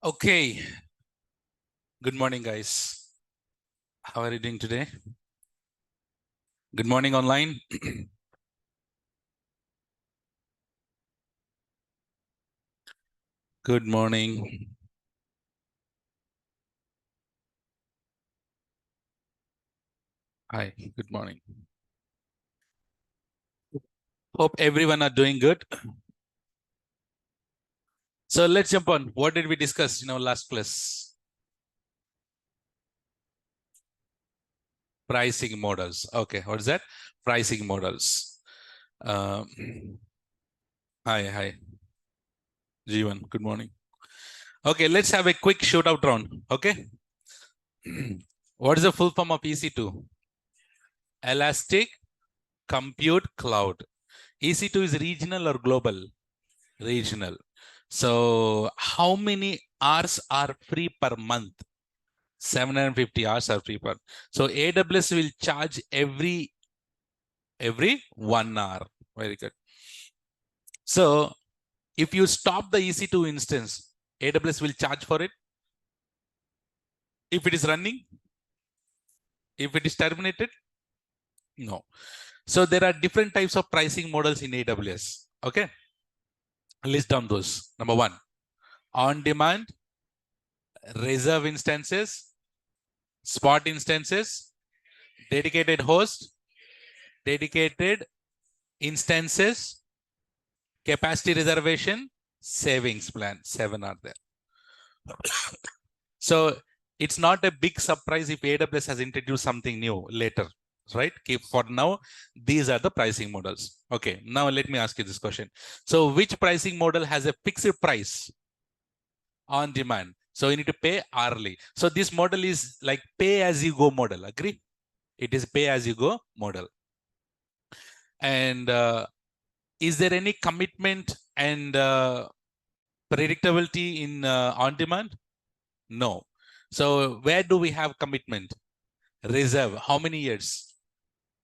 Okay. Good morning, guys. How are you doing today? Good morning online. Good morning. Hi, good morning. Hope everyone are doing good. So let's jump on. What did we discuss in our last class? Pricing models. Okay, what is that? Pricing models. Hi, Jeevan. Good morning. Okay, let's have a quick shootout round. Okay. What is the full form of EC2? Elastic Compute Cloud. EC2 is regional or global? Regional. So how many hours are free per month? 750 hours are free per. So AWS will charge every 1 hour. Very good. So if you stop the EC2 instance, AWS will charge for it. If it is running, if it is terminated, no. So there are different types of pricing models in AWS. Okay. List down those. Number one, on demand, reserve instances, spot instances, dedicated host, dedicated instances, capacity reservation, savings plan. 7 are there. So it's not a big surprise if AWS has introduced something new later, right? For now, these are the pricing models. Okay, now let me ask you this question. So which pricing model has a fixed price? On demand. So you need to pay hourly. So this model is like pay as you go model. Agree? It is pay as you go model. And is there any commitment and predictability in on demand? No. So where do we have commitment? Reserve. How many years?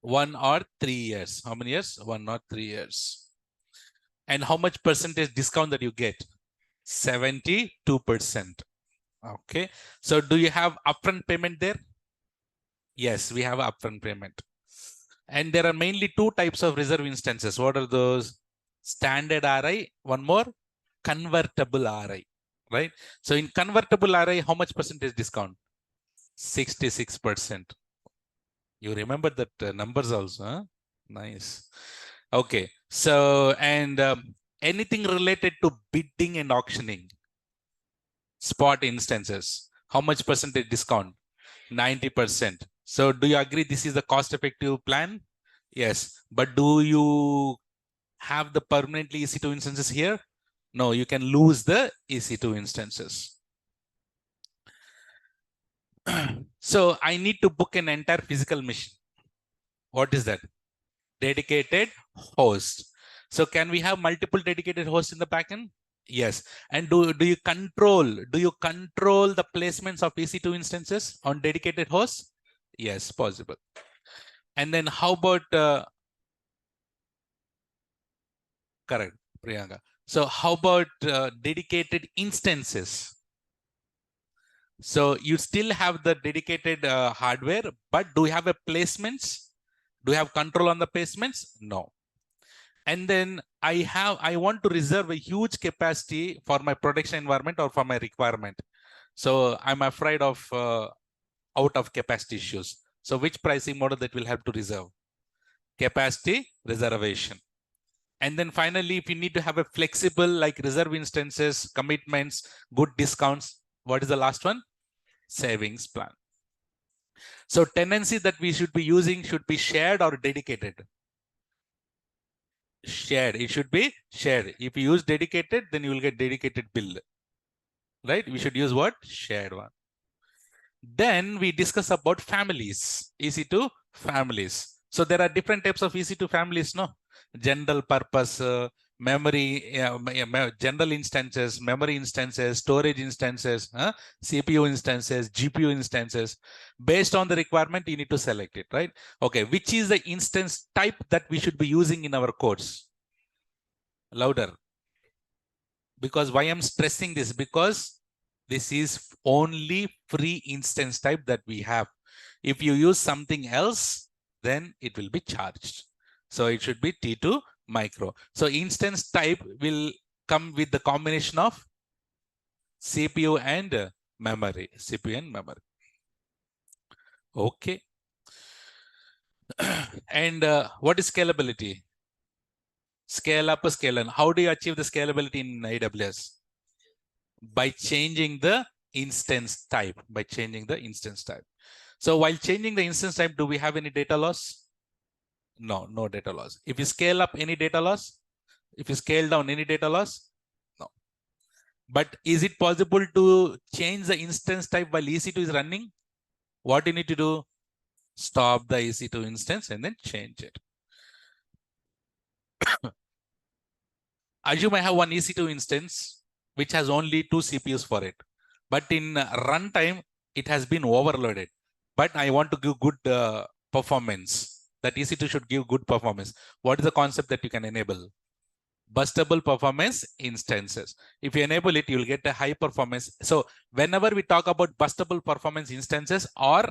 1 or 3 years. How many years? 1 or 3 years. And how much percentage discount that you get? 72%. Okay. So do you have upfront payment there? Yes, we have upfront payment. And there are mainly two types of reserve instances. What are those? Standard RI, one more, convertible RI, right? So in convertible RI, how much percentage discount? 66%. You remember that numbers also, huh? Nice. Okay. So, and anything related to bidding and auctioning, spot instances, how much percentage discount? 90%. So do you agree this is the cost-effective plan? Yes. But do you have the permanently EC2 instances here? No, you can lose the EC2 instances. So I need to book an entire physical machine. What is that? Dedicated host. So can we have multiple dedicated hosts in the backend? Yes. And do you control the placements of EC2 instances on dedicated hosts? Yes, possible. And then how about correct, Priyanka. So how about dedicated instances? So you still have the dedicated hardware, but do you have a placements? Do you have control on the placements? No. And then I want to reserve a huge capacity for my production environment or for my requirement. So I'm afraid of out of capacity issues. So which pricing model that will have to reserve? Capacity reservation. And then finally, if you need to have a flexible like reserve instances, commitments, good discounts, what is the last one? Savings plan. So tenancy that we should be using should be shared or dedicated. Shared. It should be shared. If you use dedicated, then you will get dedicated bill. Right? We should use what? Shared one. Then we discuss about families. EC2 families. So there are different types of EC2 families, no? General purpose, memory, general instances, memory instances, storage instances, CPU instances, GPU instances. Based on the requirement, you need to select it, right? Okay, which is the instance type that we should be using in our codes? Louder. Because why I'm stressing this? Because This is only free instance type that we have. If you use something else, then it will be charged. So it should be T2 micro. So instance type will come with the combination of CPU and memory. CPU and memory. Okay. And what is scalability? Scale up, scale down. How do you achieve the scalability in AWS? By changing the instance type. By changing the instance type. So while changing the instance type, do we have any data loss? No, no data loss. If you scale up, any data loss? If you scale down, any data loss? No. But is it possible to change the instance type while EC2 is running? What do you need to do? Stop the EC2 instance and then change it. Assume I have one EC2 instance which has only 2 CPUs for it. But in runtime, it has been overloaded. But I want to give good performance. That EC2 should give good performance. What is the concept that you can enable? Bustable performance instances. If you enable it, you will get a high performance. So whenever we talk about bustable performance instances or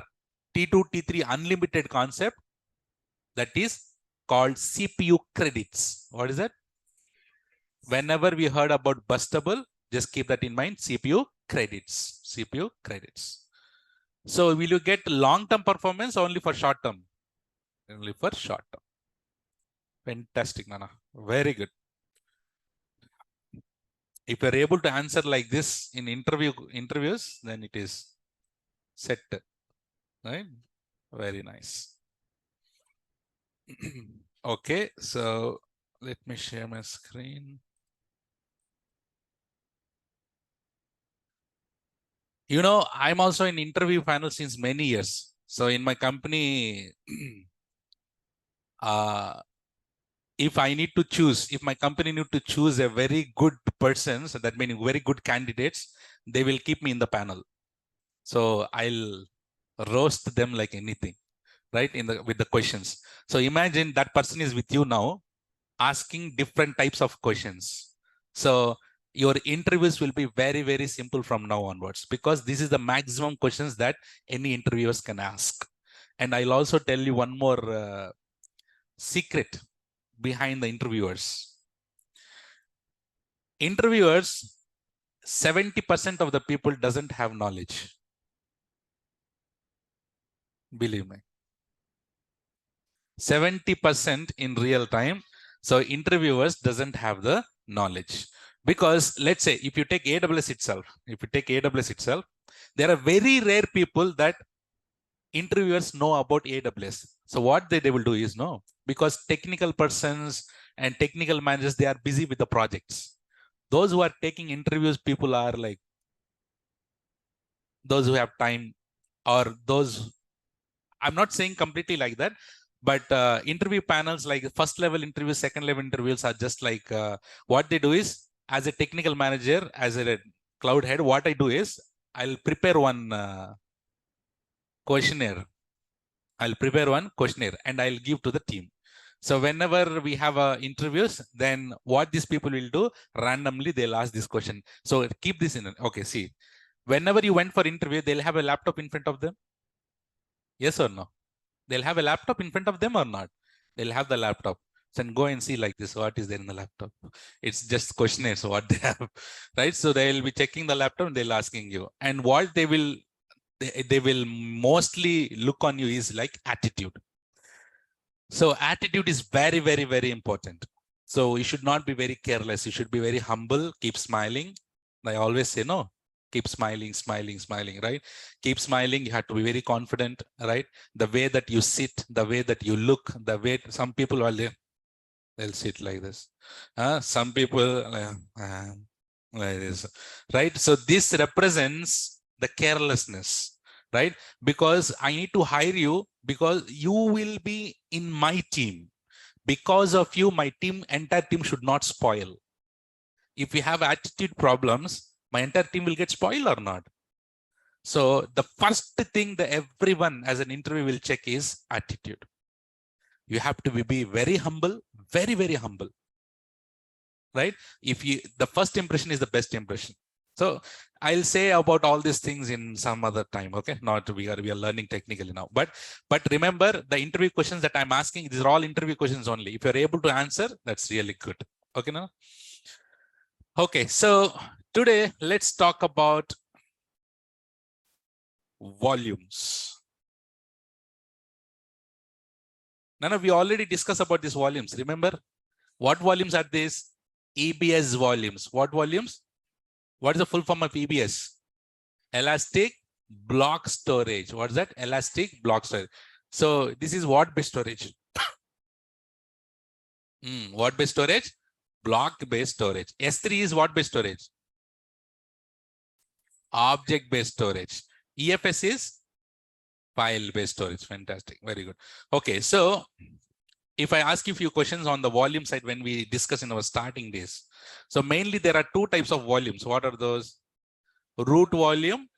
T2, T3 unlimited concept, that is called CPU credits. What is that? Whenever we heard about bustable, just keep that in mind, CPU credits, CPU credits. So will you get long-term performance or only for short-term? Only for short-term. Fantastic, Nana. Very good. If you're able to answer like this in interviews, then it is set, right? Very nice. Okay, so let me share my screen. You know, I'm also in interview panel since many years. So in my company, if I need to choose, if my company need to choose a very good person, so that means very good candidates, they will keep me in the panel. So I'll roast them like anything, right? With the questions. So imagine that person is with you now, asking different types of questions. So your interviews will be very, very simple from now onwards, because this is the maximum questions that any interviewers can ask. And I'll also tell you one more secret behind the interviewers. Interviewers, 70% of the people doesn't have knowledge. Believe me. 70% in real time. So interviewers doesn't have the knowledge. Because let's say if you take AWS itself, there are very rare people that interviewers know about AWS. So what they will do is no, because technical persons and technical managers, they are busy with the projects. Those who are taking interviews, people are like those who have time, or those, I'm not saying completely like that, but interview panels like first level interviews, second level interviews are just like what they do is, as a technical manager, as a cloud head, what I do is I'll prepare one questionnaire. And I'll give to the team. So whenever we have interviews, then what these people will do, randomly they'll ask this question. So keep this in. Okay, see, whenever you went for interview, they'll have a laptop in front of them. Yes or no? They'll have a laptop in front of them or not? They'll have the laptop. So go and see like this, what is there in the laptop? It's just questionnaires, what they have, right? So they'll be checking the laptop and they'll asking you. And what they will mostly look on you is like attitude. So attitude is very, very, very important. So you should not be very careless. You should be very humble, keep smiling. I always say, no, keep smiling, right? Keep smiling. You have to be very confident, right? The way that you sit, the way that you look, the way some people are there, they'll sit like this. Some people like this, right? So this represents the carelessness, right? Because I need to hire you because you will be in my team. Because of you, my entire team should not spoil. If we have attitude problems, my entire team will get spoiled or not. So the first thing that everyone as an interview will check is attitude. You have to be very humble, very, very humble, right? The first impression is the best impression. So I'll say about all these things in some other time. Okay, not we are learning technically now. But remember the interview questions that I'm asking. These are all interview questions only. If you're able to answer, that's really good. Okay, now. Okay, so today let's talk about volumes. Nana, we already discussed about these volumes. Remember, what volumes are these? EBS volumes. What volumes? What is the full form of EBS? Elastic block storage. What is that? Elastic block storage. So this is what based storage? What based storage? Block based storage. S3 is what based storage? Object based storage. EFS is file based storage. Fantastic. Very good. Okay, so if I ask you a few questions on the volume side when we discuss in our starting days. So mainly there are two types of volumes. What are those? Root volume,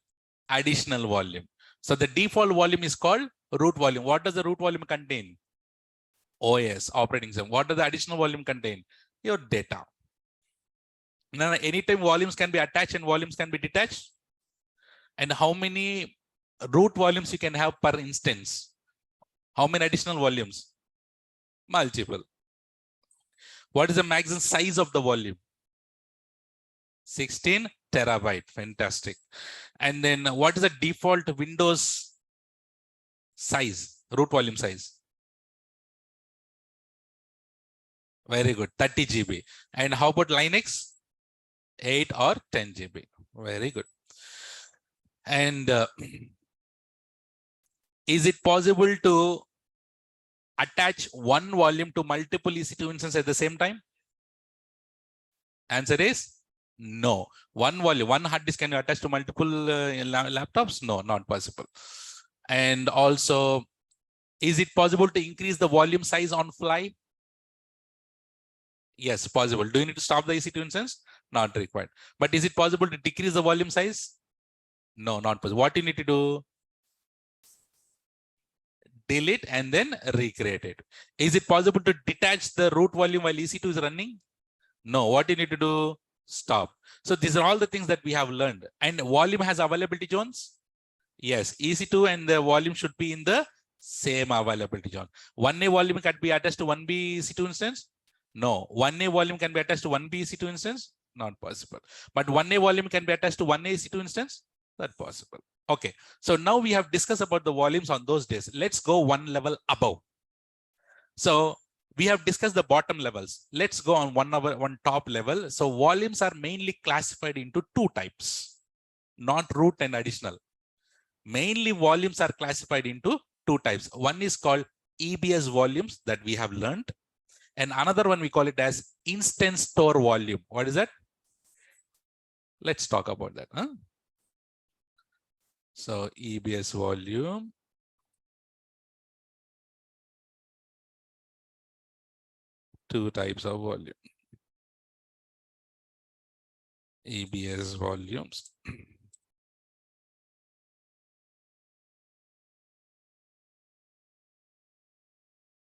additional volume. So the default volume is called root volume. What does the root volume contain? OS, operating system. What does the additional volume contain? Your data. Now, anytime volumes can be attached and volumes can be detached. And how many root volumes you can have per instance? How many additional volumes? Multiple. What is the maximum size of the volume? 16 terabyte. Fantastic. And then what is the default Windows size, root volume size? Very good, 30 GB. And how about Linux? 8 or 10 GB. Very good. And is it possible to attach one volume to multiple EC2 instances at the same time? Answer is no. One volume, one hard disk can be attached to multiple laptops? No, not possible. And also, is it possible to increase the volume size on fly? Yes, possible. Do you need to stop the EC2 instance? Not required. But is it possible to decrease the volume size? No, not possible. What you need to do? Delete and then recreate it. Is it possible to detach the root volume while EC2 is running? No. What you need to do? Stop. So these are all the things that we have learned. And volume has availability zones? Yes. EC2 and the volume should be in the same availability zone. 1A volume can be attached to 1B EC2 instance? No. 1A volume can be attached to 1B EC2 instance? Not possible. But 1A volume can be attached to 1A EC2 instance? That's possible. Okay. So now we have discussed about the volumes on those days. Let's go one level above. So we have discussed the bottom levels. Let's go on one top level. So volumes are mainly classified into two types, not root and additional. Mainly volumes are classified into two types. One is called EBS volumes that we have learned. And another one we call it as instant store volume. What is that? Let's talk about that. So EBS volume. Two types of volume. EBS volumes.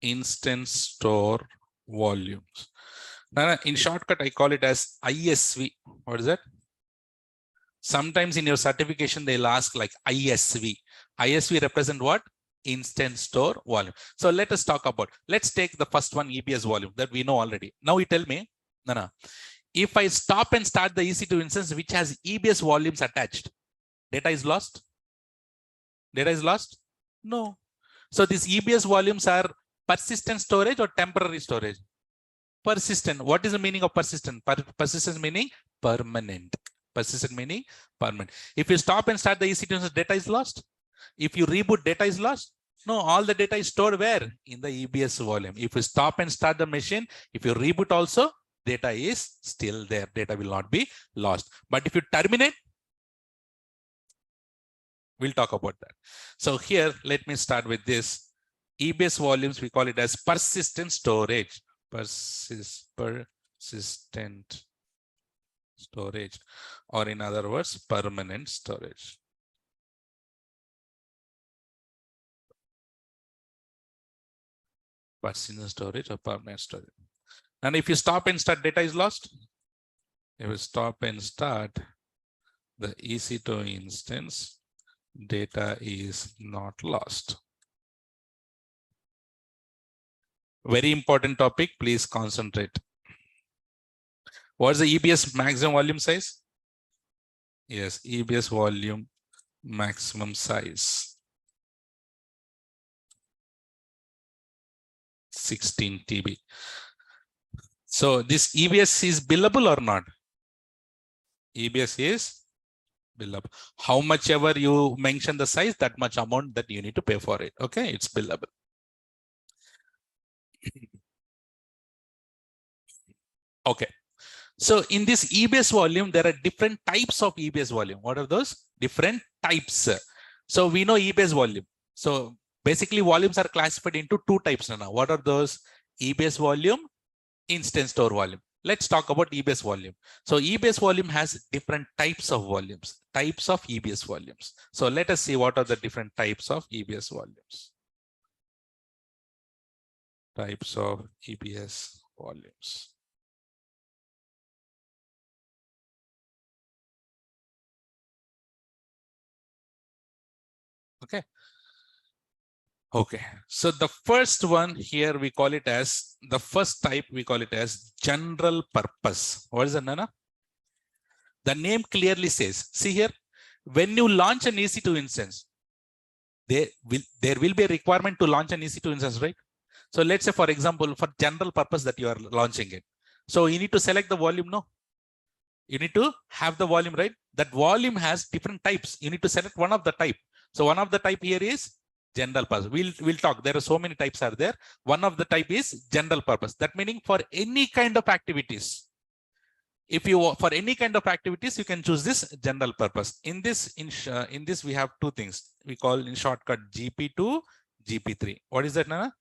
Instant store volumes. Now, in shortcut, I call it as ISV. What is that? Sometimes in your certification, they'll ask like ISV. ISV represent what? Instant store volume. So let us talk about, let's take the first one, EBS volume that we know already. Now you tell me, Nana, if I stop and start the EC2 instance, which has EBS volumes attached, data is lost? Data is lost? No. So these EBS volumes are persistent storage or temporary storage? Persistent. What is the meaning of persistent? Persistent meaning permanent. Persistent meaning permanent. If you stop and start the EC2 instance, data is lost. If you reboot, data is lost. No, all the data is stored where? In the EBS volume. If you stop and start the machine, if you reboot also, data is still there. Data will not be lost. But if you terminate, we'll talk about that. So here, let me start with this. EBS volumes, we call it as persistent storage. Persistent storage, or in other words, permanent storage. Persistent storage or permanent storage. And if you stop and start, data is lost. If you stop and start, the EC2 instance data is not lost. Very important topic, please concentrate. What's the EBS maximum volume size? Yes, EBS volume maximum size 16 TB. So this EBS is billable or not? EBS is billable. How much ever you mention the size, that much amount that you need to pay for it. Okay, it's billable. Okay. So in this EBS volume, there are different types of EBS volume. What are those? Different types. So we know EBS volume. So basically volumes are classified into two types now. What are those? EBS volume, instance store volume. Let's talk about EBS volume. So EBS volume has different types of volumes, types of EBS volumes. So let us see what are the different types of EBS volumes. Types of EBS volumes. Okay. Okay. So the first one here, we call it as, the first type, we call it as general purpose. What is it, Nana? The name clearly says, see here, when you launch an EC2 instance, there will be a requirement to launch an EC2 instance, right? So let's say, for example, for general purpose that you are launching it. So you need to select the volume, no? You need to have the volume, right? That volume has different types. You need to select one of the type. So one of the type here is general purpose. We'll talk. There are so many types are there. One of the type is general purpose. That meaning for any kind of activities. If you, for any kind of activities, you can choose this general purpose. In this, we have two things. We call in shortcut GP2, GP3. What is that, Nana?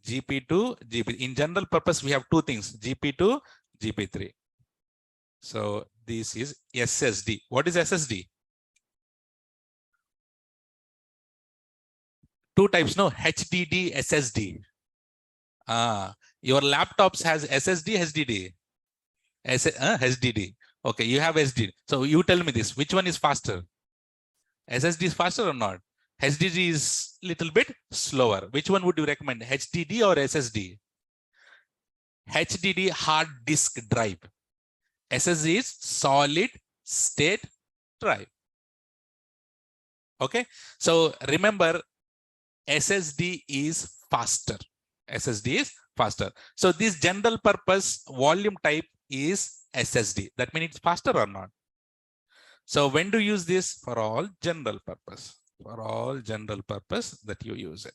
GP2, GP. In general purpose, we have two things: GP2, GP3. So this is SSD. What is SSD? Two types, no? HDD, SSD. Your laptops has SSD, HDD. HDD. Okay, you have SD. So you tell me this, which one is faster? SSD is faster or not? HDD is little bit slower. Which one would you recommend, HDD or SSD? HDD, hard disk drive. SSD is solid state drive. Okay, so remember, SSD is faster. SSD is faster. So this general purpose volume type is SSD. That means it's faster or not? So when do you use this? For all general purpose. For all general purpose that you use it.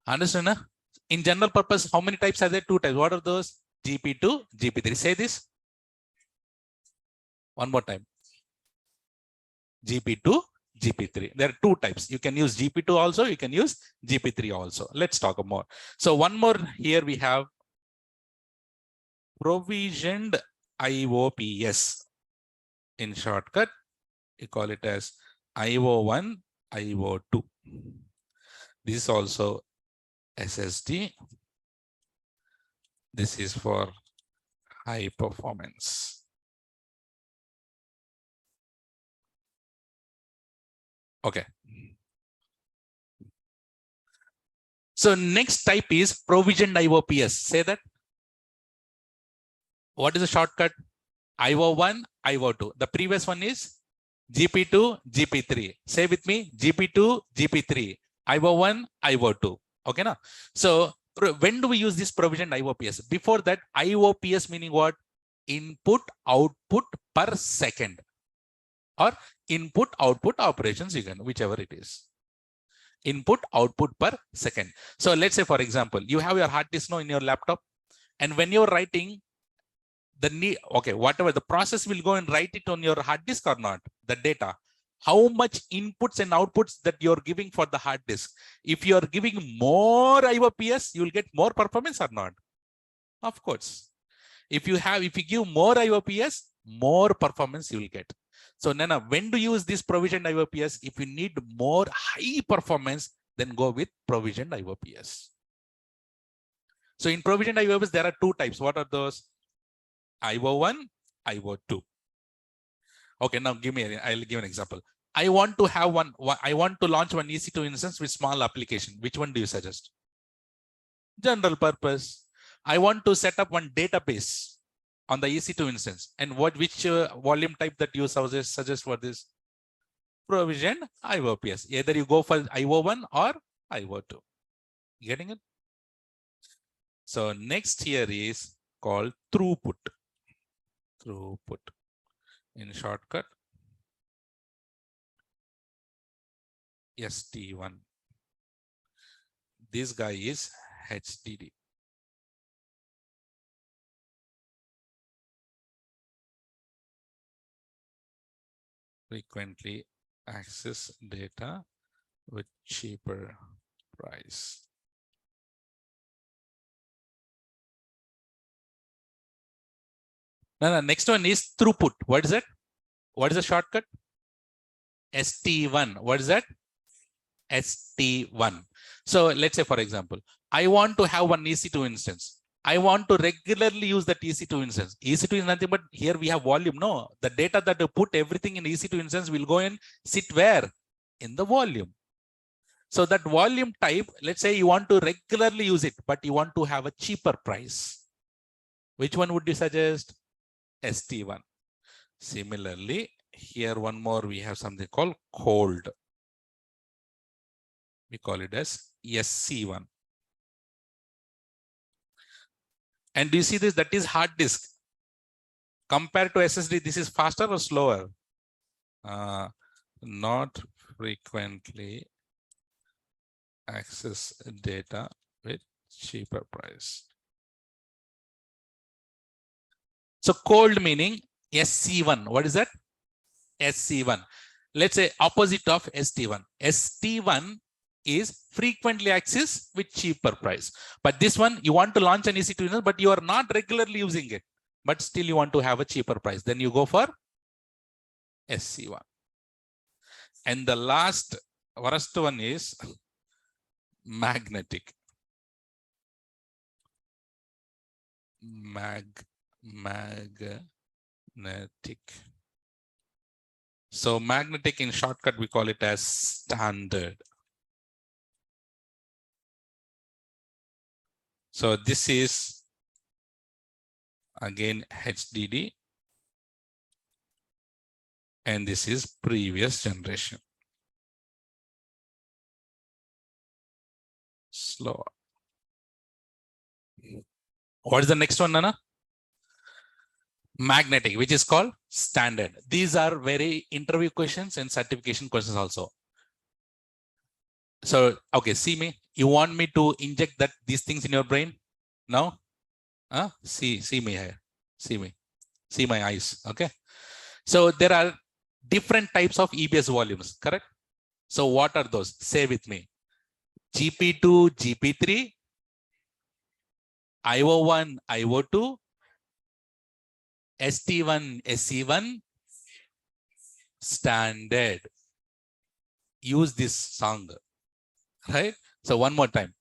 Understand? Huh? In general purpose, how many types are there? Two types. What are those? GP2, GP3. Say this one more time. GP2, GP3. There are two types. You can use GP2 also. You can use GP3 also. Let's talk more. So one more here we have provisioned IOPS. In shortcut, we call it as IO1, IO2. This is also SSD. This is for high performance. Okay. So next type is provisioned IOPS. Say that. What is the shortcut? IO1, IO2. The previous one is GP2, GP3. Say with me, GP2, GP3. IO1, IO2. Okay, now. So when do we use this provisioned IOPS? Before that, IOPS meaning what? Input, output per second. Or input, output operations, you can, whichever it is. Input, output per second. So let's say, for example, you have your hard disk now in your laptop. And when you're writing, whatever the process will go and write it on your hard disk or not, the data, how much inputs and outputs that you're giving for the hard disk. If you're giving more IOPS, you'll get more performance or not? Of course. If you give more IOPS, more performance you will get. So Nana, when to use this provisioned IOPS? If you need more high performance, then go with provisioned IOPS. So in provisioned IOPS, there are two types. What are those? IO1, IO2. Okay, now I'll give an example. I want to have I want to launch one EC2 instance with small application. Which one do you suggest? General purpose. I want to set up one database on the EC2 instance. And which volume type that you suggest for this? Provision IOPS. Either you go for IO1 or IO2. Getting it? So next here is called throughput. Throughput. In shortcut, ST1. This guy is HDD. Frequently access data with cheaper price. No, next one is throughput. What is it? What is the shortcut? ST1. What is that? ST1. So let's say, for example, I want to have one EC2 instance. I want to regularly use that EC2 instance. EC2 is nothing but here we have volume. No, the data that you put everything in EC2 instance will go and sit where? In the volume. So that volume type, let's say you want to regularly use it, but you want to have a cheaper price. Which one would you suggest? ST1. Similarly, here one more, we have something called cold. We call it as SC1. And do you see this? That is hard disk. Compared to SSD, this is faster or slower? Not frequently access data with cheaper price. So cold meaning SC1. What is that? SC1. Let's say opposite of ST1. ST1 is frequently access with cheaper price. But this one, you want to launch an EC2, but you are not regularly using it, but still you want to have a cheaper price. Then you go for SC1. And the worst one is magnetic. Magnetic. So magnetic in shortcut, we call it as standard. So this is again HDD. And this is previous generation. Slower. What is the next one, Nana? Magnetic, which is called standard. These are very interview questions and certification questions also. So, okay, see me. You want me to inject these things in your brain? No? See me here. See me. See my eyes. Okay. So there are different types of EBS volumes, correct? So what are those? Say with me. GP2, GP3, IO1, IO2, ST1, SC1, standard. Use this song, right? So one more time.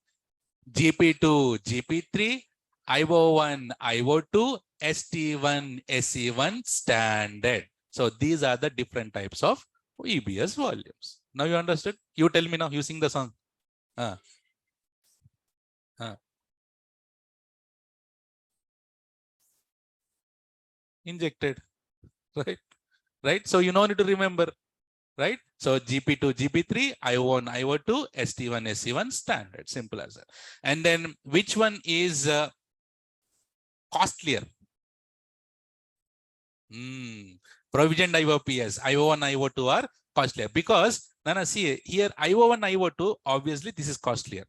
GP2, GP3, IO1, IO2, ST1, SC1, standard. So these are the different types of EBS volumes. Now you understood? You tell me now, you sing the song. Injected, right? Right? So you don't need to remember, right? So GP2, GP3, IO1, IO2, ST1, SC1, standard. Simple as that. And then which one is costlier? Provisioned IOPS, IO1, IO2 are costlier because, Nana, see here, IO1, IO2, obviously this is costlier.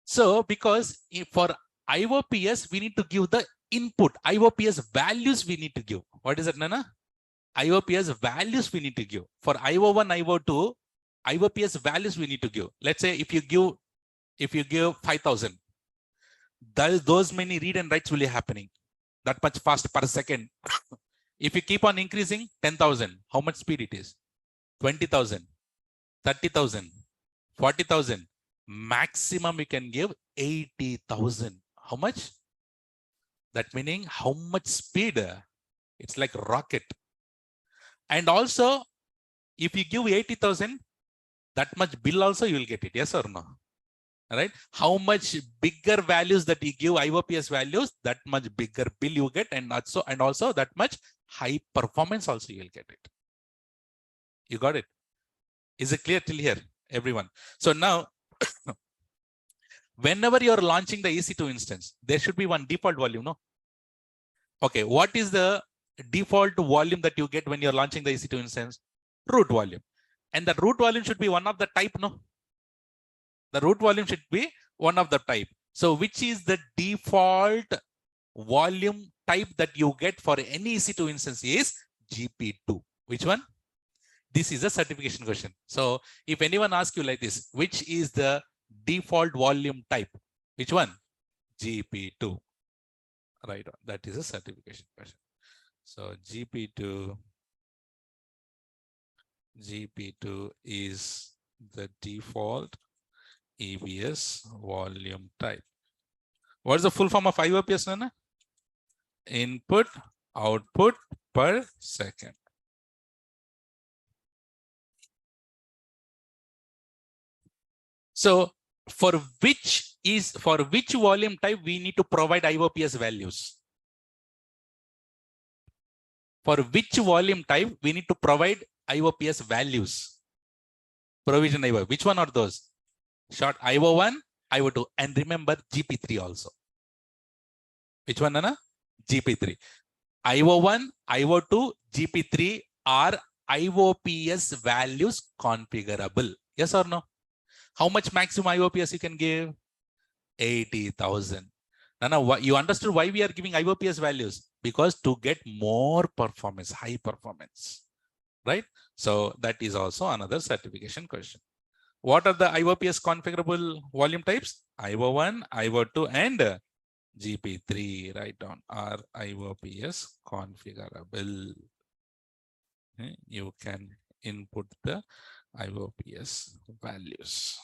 So because for IOPS, we need to give the input. IOPS values we need to give. What is it, Nana? IOPS values we need to give. For IO1, IO2, IOPS values we need to give. Let's say if you give 5,000, those many read and writes will be happening. That much fast per second. If you keep on increasing 10,000, how much speed it is? 20,000, 30,000, 40,000. Maximum you can give 80,000. How much? That meaning how much speed? It's like rocket. And also, if you give 80,000, that much bill also you will get it. Yes or no? Right? How much bigger values that you give IOPS values, that much bigger bill you get, and also that much high performance also you will get it. You got it? Is it clear till here, everyone? So now, whenever you're launching the EC2 instance, there should be one default volume, no? Okay, what is the default volume that you get when you're launching the EC2 instance? Root volume. And the root volume should be one of the type, no? The root volume should be one of the type. So which is the default volume type that you get for any EC2 instance is GP2. Which one? This is a certification question. So if anyone asks you like this, which is the default volume type? Which one? GP2. Right on. That is a certification question. So GP2 is the default EBS volume type. What is the full form of IOPS, Nana? Input output per second. So for which volume type we need to provide IOPS values? For which volume type we need to provide IOPS values? Provision IO. Which one are those? Short IO1, IO2, and remember GP3 also. Which one, Nana? GP3. IO1, IO2, GP3 are IOPS values configurable. Yes or no? How much maximum IOPS you can give? 80,000. Nana, you understood why we are giving IOPS values? Because to get more performance, high performance, right? So that is also another certification question. What are the IOPS configurable volume types? IO1, IO2, and GP3. Write down are IOPS configurable. Okay. You can input the IOPS values.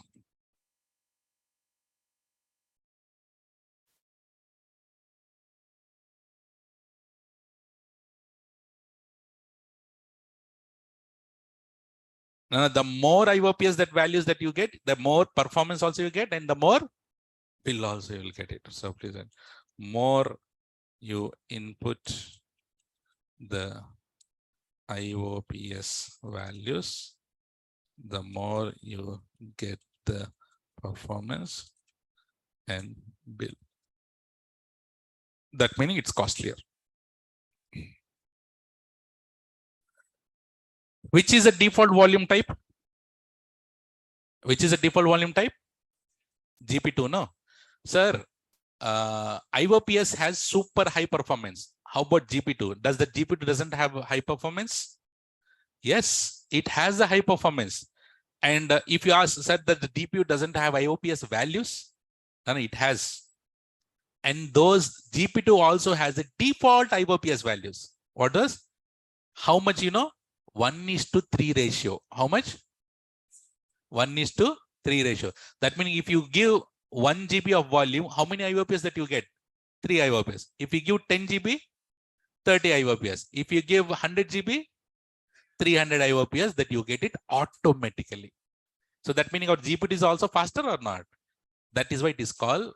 Now, the more IOPS that values that you get, the more performance also you get, and the more bill also you will get it. So please, more you input the IOPS values, the more you get the performance and bill. That meaning it's costlier. Which is a default volume type? Which is a default volume type? GP2, no? Sir, IOPS has super high performance. How about GP2? Does the GP2 doesn't have high performance? Yes, it has a high performance. And if you said that the GPU doesn't have IOPS values, then it has. And those GP2 also has a default IOPS values. What does? How much, 1:3 ratio. How much? 1:3 ratio. That means if you give 1 GB of volume, how many IOPS that you get? 3 IOPS. If you give 10 GB, 30 IOPS. If you give 100 GB, 300 IOPS that you get it automatically. So that meaning our GPU is also faster or not? That is why it is called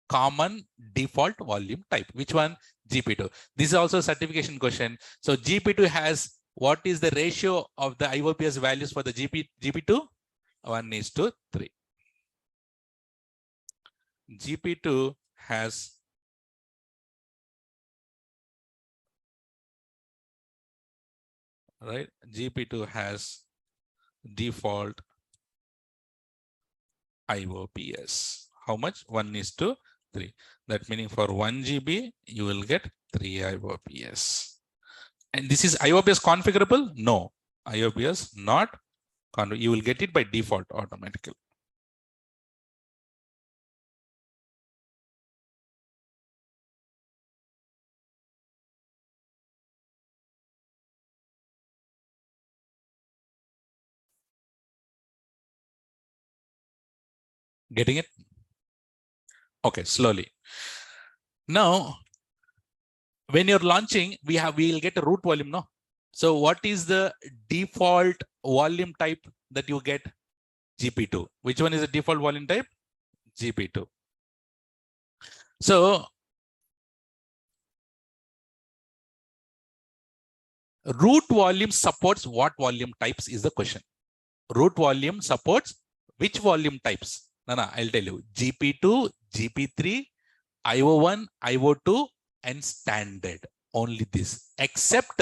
common default volume type. Which one? GP2. This is also a certification question. So GP2 has, what is the ratio of the IOPS values for the GP2? 1:3. GP2 has GP2 has default IOPS. How much? 1:3. That meaning for 1 GB, you will get 3 IOPS. And this is IOPS configurable? No. IOPS not configurable. You will get it by default automatically. Getting it? Okay, slowly. Now, when you're launching, we'll get a root volume, no? So what is the default volume type that you get? GP2. Which one is the default volume type? GP2. So root volume supports what volume types is the question. Root volume supports which volume types? No, I'll tell you. GP2, GP3, IO1, IO2, and standard. Only this, except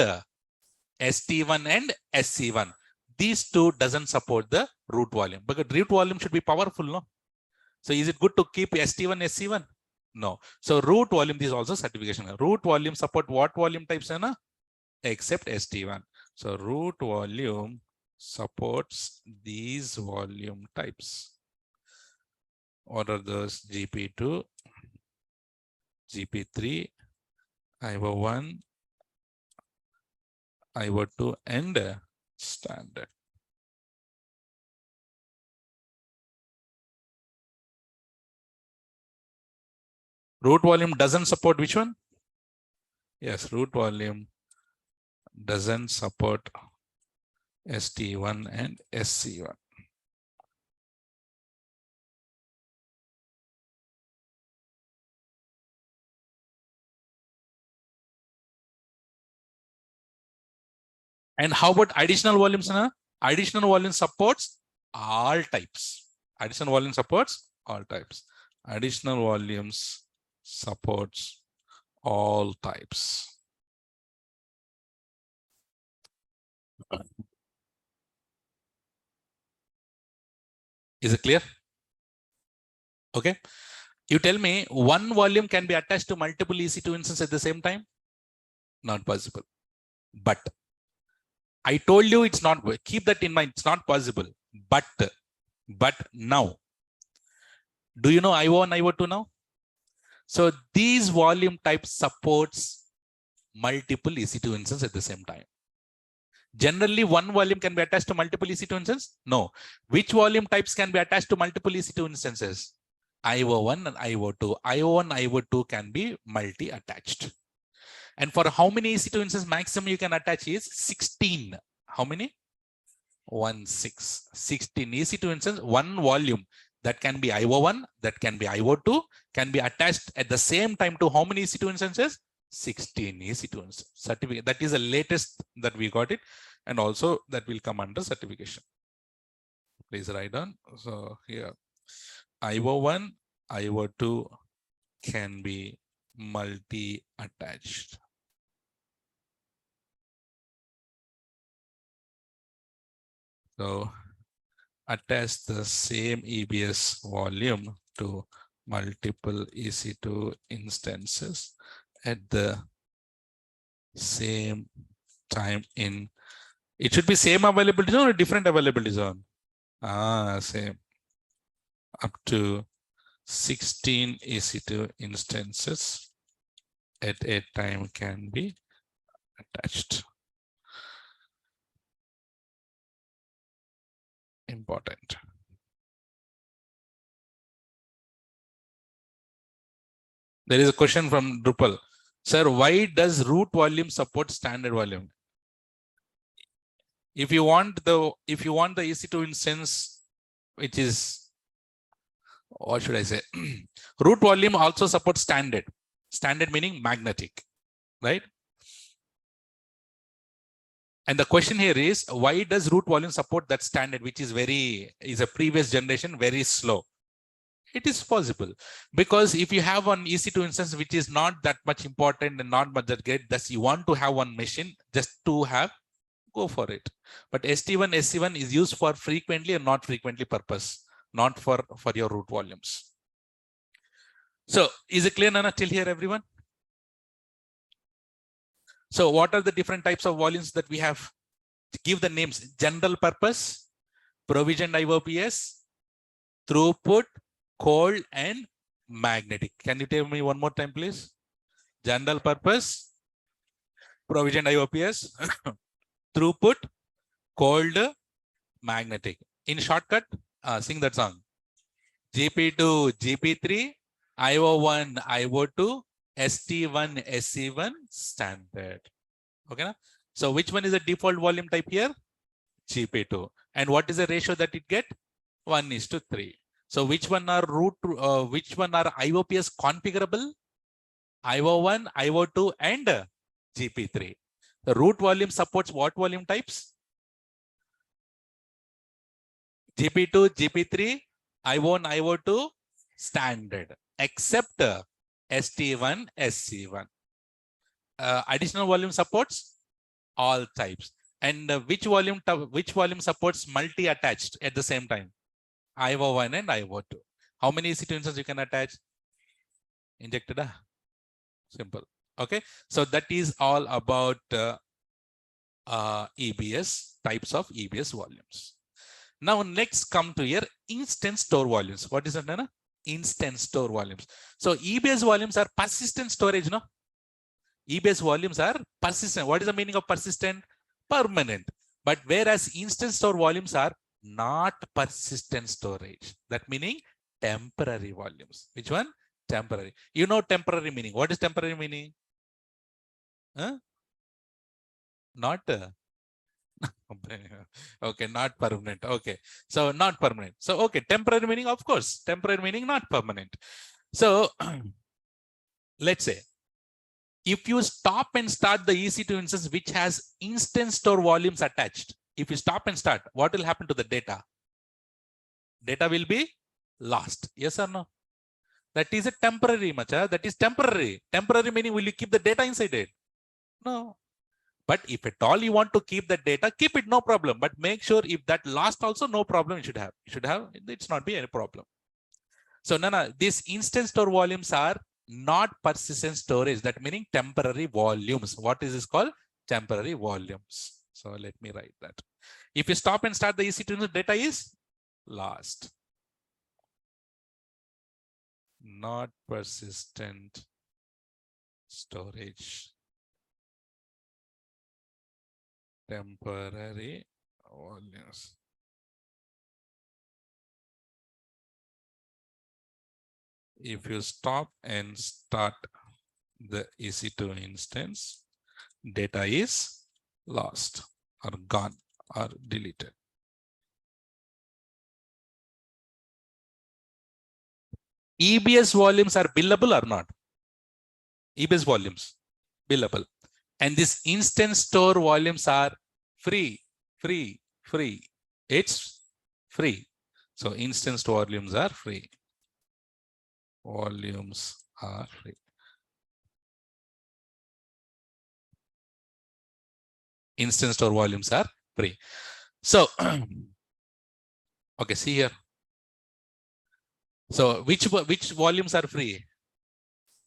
ST1 and SC1. These two doesn't support the root volume, because root volume should be powerful, no? So is it good to keep ST1, SC1? No. So root volume, this is also certification. Root volume support what volume types, Anna? Except ST1. So root volume supports these volume types. What are those? GP2, GP3, IO1, IO2, and standard. Root volume doesn't support which one? Yes, root volume doesn't support ST1 and SC1. And how about additional volumes? Additional volume supports all types. Additional volume supports all types. Additional volumes supports all types. Is it clear? Okay. You tell me one volume can be attached to multiple EC2 instances at the same time? Not possible. But I told you it's not, keep that in mind, it's not possible. But now, do you know IO1, IO2 now? So these volume types supports multiple EC2 instances at the same time. Generally, one volume can be attached to multiple EC2 instances? No. Which volume types can be attached to multiple EC2 instances? IO1 and IO2. IO1, IO2 can be multi-attached. And for how many EC2 instances maximum you can attach is 16. How many? 16 EC2 instance, one volume. That can be IO1, that can be IO2, can be attached at the same time to how many EC2 instances? 16 EC2 instances. Certificate. That is the latest that we got it. And also that will come under certification. Please write down. So here, IO1, IO2 can be multi-attached. So attach the same EBS volume to multiple EC2 instances at the same time in, it should be same availability zone or different availability zone? Same. Up to 16 EC2 instances at a time can be attached. Important. There is a question from Drupal. Sir, why does root volume support standard volume? If you want the EC2 instance, which is, what should I say? Root volume also supports standard. Standard meaning magnetic, right? And the question here is, why does root volume support that standard, which is a previous generation, very slow? It is possible because if you have one EC2 instance, which is not that much important and not much that great, thus you want to have one machine just to have, go for it. But ST1, SC1 is used for frequently and not frequently purpose, not for your root volumes. So is it clear, Nana, till here, everyone? So what are the different types of volumes that we have? Give the names: general purpose, provisioned IOPS, throughput, cold, and magnetic. Can you tell me one more time, please? General purpose, provisioned IOPS, throughput, cold, magnetic. In shortcut, sing that song. GP2, GP3, IO1, IO2, ST1, SC1 standard. Okay. So which one is the default volume type here? GP2. And what is the ratio that it get? 1:3. So which one are which one are IOPS configurable? IO1, IO2, and GP3. The root volume supports what volume types? GP2, GP3, IO1, IO2 standard, except ST1, SC1. Additional volume supports all types. And which volume supports multi-attached at the same time? IO1 and IO2. How many EC2 instances you can attach? Injected. Simple. Okay. So that is all about EBS, types of EBS volumes. Now next come to your instant store volumes. What is that, Nana? Instant store volumes. So EBS volumes are persistent storage, no? EBS volumes are persistent. What is the meaning of persistent? Permanent. But whereas instant store volumes are not persistent storage. That meaning temporary volumes. Which one? Temporary. You know temporary meaning. What is temporary meaning? Huh? Not okay, not permanent. Okay, so not permanent. So okay, temporary meaning, of course, temporary meaning not permanent. So let's say if you stop and start the EC2 instance which has instant store volumes attached, if you stop and start, what will happen to the data? Data will be lost. Yes or no? That is a temporary, macha. That is temporary. Temporary meaning, will you keep the data inside it? No. But if at all you want to keep the data, keep it, no problem. But make sure if that lost also, no problem, you should have. You should have, it's not be any problem. So Nana, these instant store volumes are not persistent storage. That meaning temporary volumes. What is this called? Temporary volumes. So let me write that. If you stop and start the EC2, data is lost. Not persistent storage. Temporary volumes. If you stop and start the EC2 instance, data is lost or gone or deleted. EBS volumes are billable or not? EBS volumes, billable. And this instant store volumes are free. It's free. So instant store volumes are free. Volumes are free. Instant store volumes are free. So, okay, see here. So which volumes are free?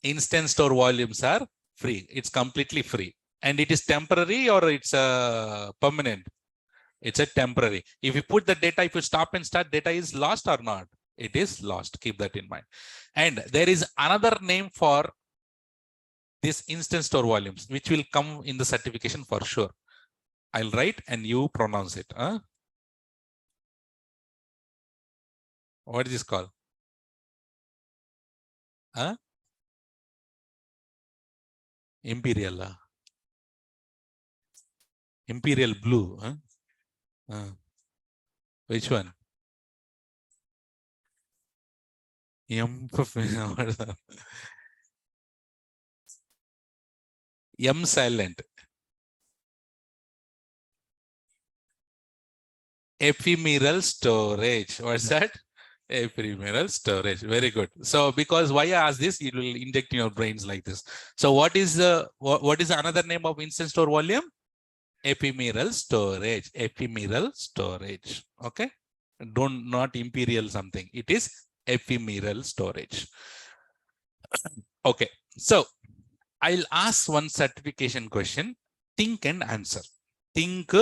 Instant store volumes are free. It's completely free. And it is temporary or it's permanent? It's a temporary. If you put the data, if you stop and start, data is lost or not? It is lost. Keep that in mind. And there is another name for this instant store volumes, which will come in the certification for sure. I'll write and you pronounce it. Huh? What is this called? Huh? Imperial. Imperial blue. Huh? Which one? M silent. Ephemeral storage. What's that? Ephemeral storage. Very good. So because why I ask this, it will inject in your brains like this. So what is the another name of instant store volume? Ephemeral storage. Ephemeral storage. Okay. Not imperial something. It is ephemeral storage. Okay. So I'll ask one certification question. Think and answer. Think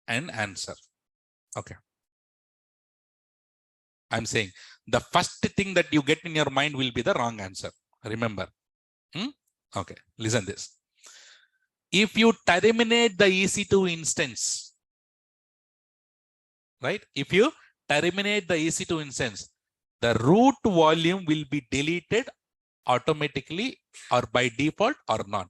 and answer. Okay. I'm saying the first thing that you get in your mind will be the wrong answer. Remember. Okay. Listen this. If you terminate the EC2 instance, right? If you terminate the EC2 instance, the root volume will be deleted automatically or by default or not?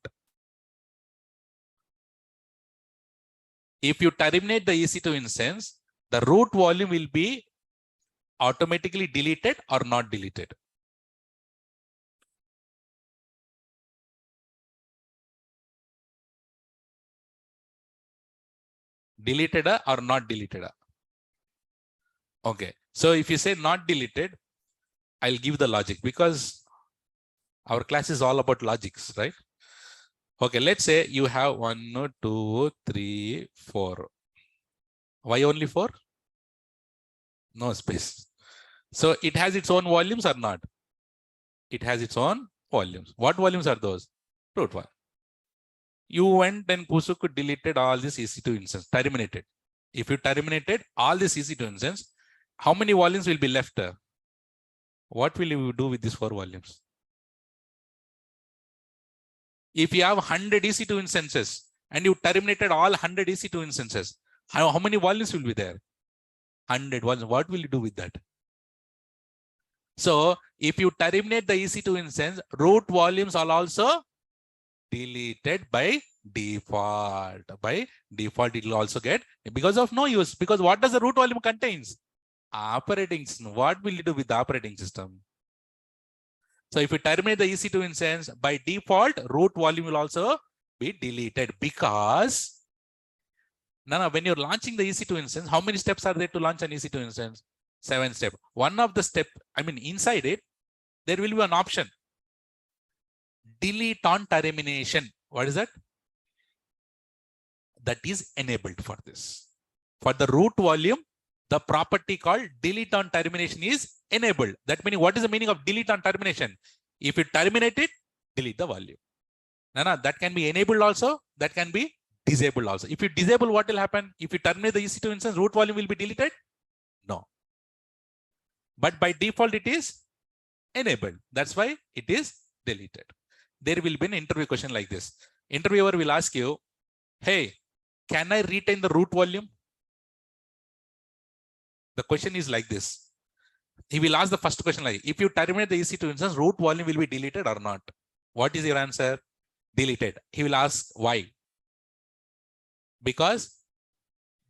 If you terminate the EC2 instance, the root volume will be automatically deleted or not deleted? Deleted or not deleted? Okay. So if you say not deleted, I'll give the logic because our class is all about logics, right? Okay, let's say you have 1, 2, 3, 4. Why only 4? No space. So it has its own volumes or not? It has its own volumes. What volumes are those? Root one. You went and Kusuk deleted all this EC2 instance, terminated. If you terminated all this EC2 instance, how many volumes will be left? What will you do with these 4 volumes? If you have 100 EC2 instances and you terminated all 100 EC2 instances, how many volumes will be there? 100 volumes. What will you do with that? So if you terminate the EC2 instance, root volumes are also deleted by default. By default, it will also get because of no use. Because what does the root volume contains? Operating system. What will you do with the operating system? So if you terminate the EC2 instance, by default, root volume will also be deleted because now when you're launching the EC2 instance, how many steps are there to launch an EC2 instance? 7 steps. One of the step, inside it, there will be an option. Delete on termination. What is that? That is enabled for this. For the root volume, the property called delete on termination is enabled. That means what is the meaning of delete on termination? If you terminate it, delete the volume. No, that can be enabled also. That can be disabled also. If you disable, what will happen? If you terminate the EC2 instance, root volume will be deleted? No. But by default, it is enabled. That's why it is deleted. There will be an interview question like this. Interviewer will ask you, hey, can I retain the root volume? The question is like this. He will ask the first question like, if you terminate the EC2 instance, root volume will be deleted or not? What is your answer? Deleted. He will ask why? Because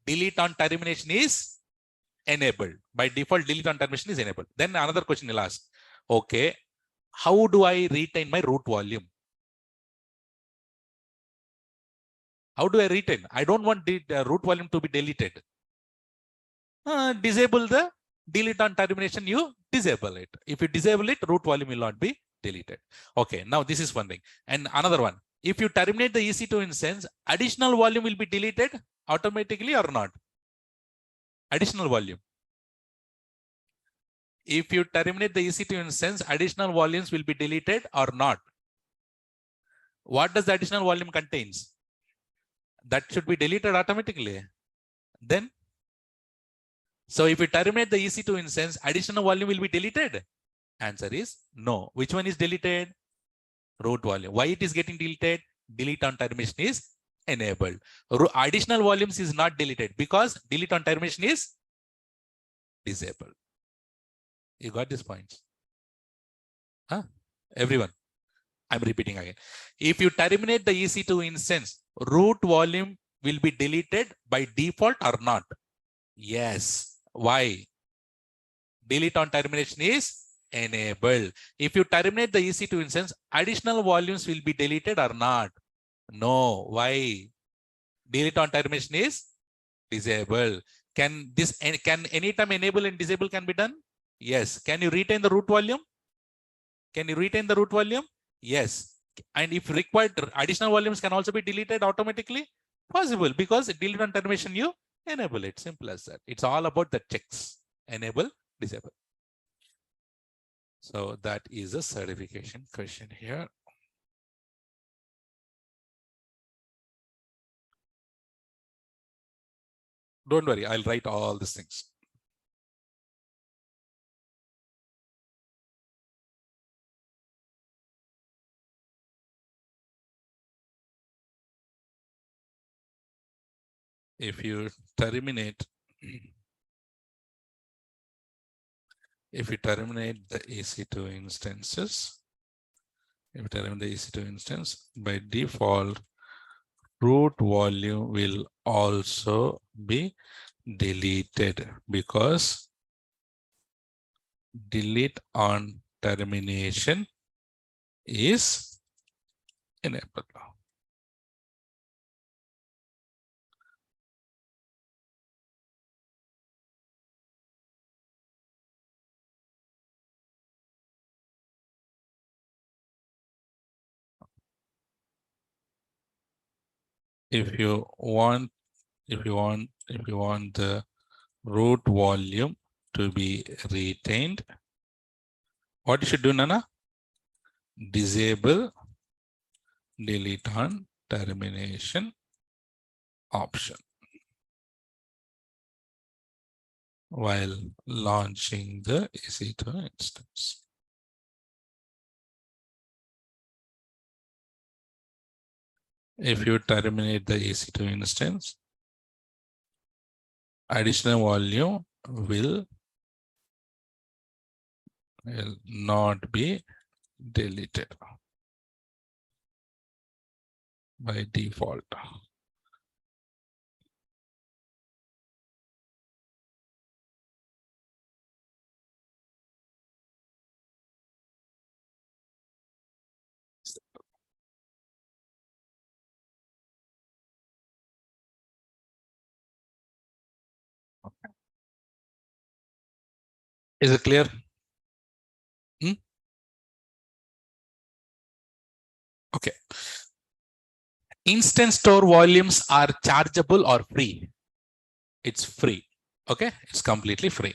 delete on termination is enabled. By default, delete on termination is enabled. Then another question he'll ask, okay, how do I retain my root volume? How do I retain? I don't want the root volume to be deleted. Disable the delete on termination, you disable it. If you disable it, root volume will not be deleted. Okay, now this is one thing. And another one, if you terminate the EC2 instance, additional volume will be deleted automatically or not? Additional volume. If you terminate the EC2 instance, additional volumes will be deleted or not? What does the additional volume contains? That should be deleted automatically. Then, so if you terminate the EC2 instance, additional volume will be deleted? Answer is no. Which one is deleted? Root volume. Why it is getting deleted? Delete on termination is enabled. Additional volumes is not deleted because delete on termination is disabled. You got these points? Huh? Everyone, I'm repeating again. If you terminate the EC2 instance, root volume will be deleted by default or not? Yes. Why? Delete on termination is enabled. If you terminate the EC2 instance, additional volumes will be deleted or not? No. Why? Delete on termination is disabled. Can anytime enable and disable can be done? Yes. Can you retain the root volume? Can you retain the root volume? Yes. And if required, additional volumes can also be deleted automatically? Possible, because delete on termination, you enable it. Simple as that. It's all about the checks. Enable, disable. So that is a certification question here. Don't worry, I'll write all these things. If you terminate the EC2 instances, If you terminate the EC2 instance, by default, root volume will also be deleted because delete on termination is enabled. If you want the root volume to be retained, what you should do, Nana? Disable delete on termination option while launching the EC2 instance. If you terminate the EC2 instance, additional volume will not be deleted by default. Is it clear? Okay. Instance store volumes are chargeable or free? It's free. Okay, it's completely free.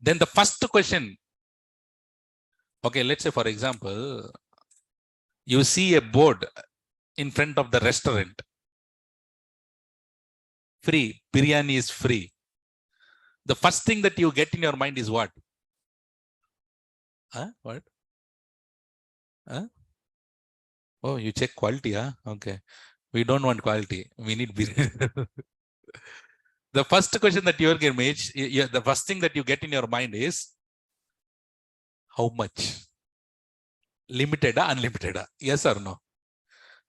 Then the first question, okay, let's say for example, you see a board in front of the restaurant. Free, biryani is free. The first thing that you get in your mind is what? Huh? What? Huh? Oh, you check quality, huh? Okay. We don't want quality. We need biryani. The first question that you get, the first thing that you get in your mind is how much? Limited or unlimited? Yes or no?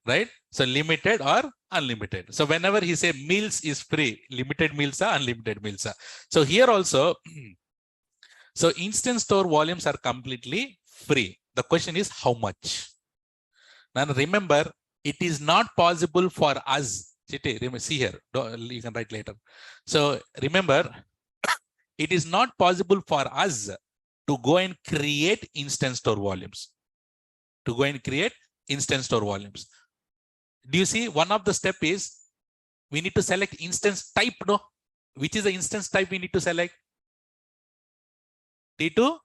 Right? So limited or unlimited. So whenever he say meals is free, limited meals are unlimited meals are. So here also, so instance store volumes are completely free. The question is how much? Now remember, it is not possible for us. See here, you can write later. So remember, it is not possible for us to go and create instance store volumes. To go and create instance store volumes. Do you see one of the step is we need to select instance type, no? Which is the instance type we need to select? T2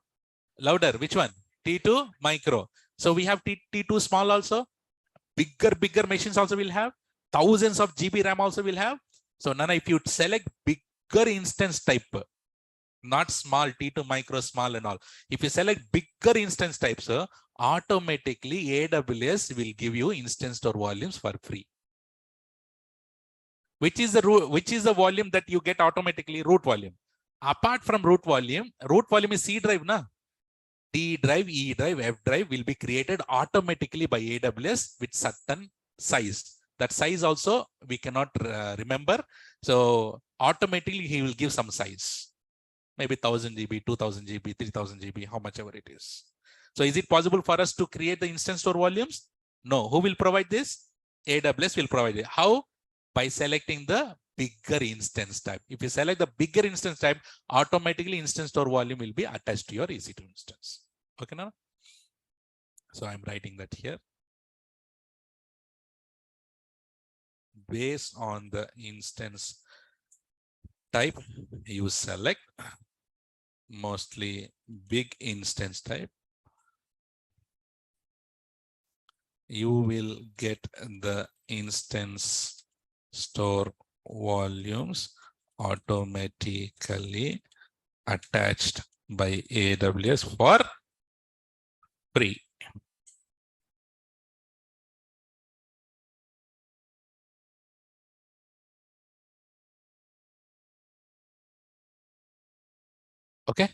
louder, which one? T2 micro. So we have T2 small also. Bigger machines also will have. Thousands of GB RAM also will have. So Nana, if you select bigger instance type, not small, T2 micro, small and all. If you select bigger instance types, automatically AWS will give you instance store volumes for free. Which is the volume that you get automatically? Root volume. Apart from root volume is C drive, na? D drive, E drive, F drive will be created automatically by AWS with certain size. That size also we cannot remember. So automatically he will give some size. Maybe 1000 GB, 2000 GB, 3000 GB, how much ever it is. So is it possible for us to create the instance store volumes? No. Who will provide this? AWS will provide it. How? By selecting the bigger instance type. If you select the bigger instance type, automatically instance store volume will be attached to your EC2 instance. Okay, now? So I'm writing that here. Based on the instance type, you select mostly big instance type. You will get the instance store volumes automatically attached by AWS for free. Okay.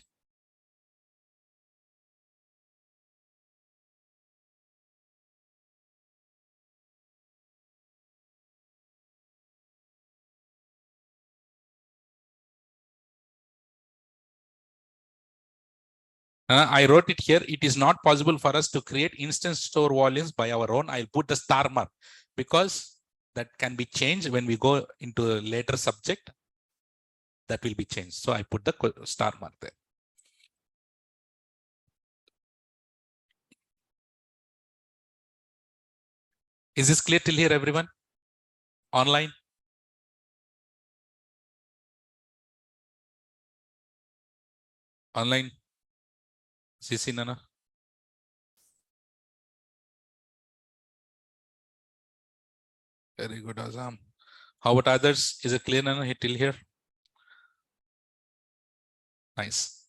I wrote it here. It is not possible for us to create instance store volumes by our own. I'll put the star mark because that can be changed when we go into a later subject. That will be changed. So I put the star mark there. Is this clear till here, everyone? Online? Online? CC Nana? Very good, Azam. How about others? Is it clear, Nana, till here? Nice.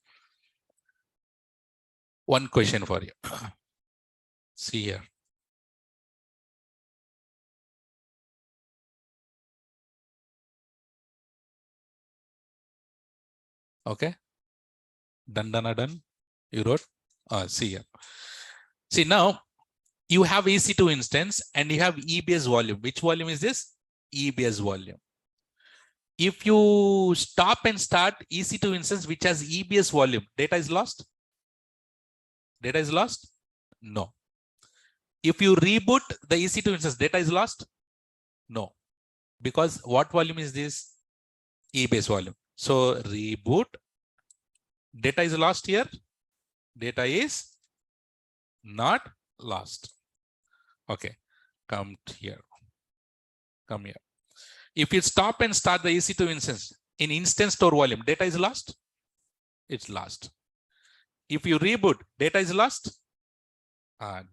One question for you. See here. Okay. Done. You wrote. See here. See now, you have EC2 instance and you have EBS volume. Which volume is this? EBS volume. If you stop and start EC2 instance which has EBS volume, data is lost? Data is lost? No. If you reboot the EC2 instance, data is lost? No. Because what volume is this? EBS volume. So reboot. Data is lost here. Data is not lost. Okay. Come here. Come here. If you stop and start the EC2 instance in instance store volume, data is lost? It's lost. If you reboot, data is lost?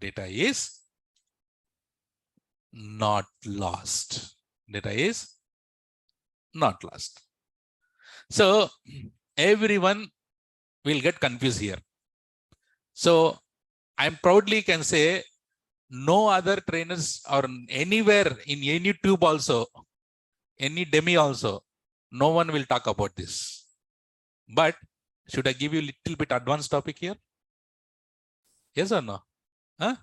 Data is not lost. Data is not lost. So everyone will get confused here. So I proudly can say no other trainers or anywhere in any tube also, any demi also, no one will talk about this. But should I give you a little bit advanced topic here? Yes or no? Huh?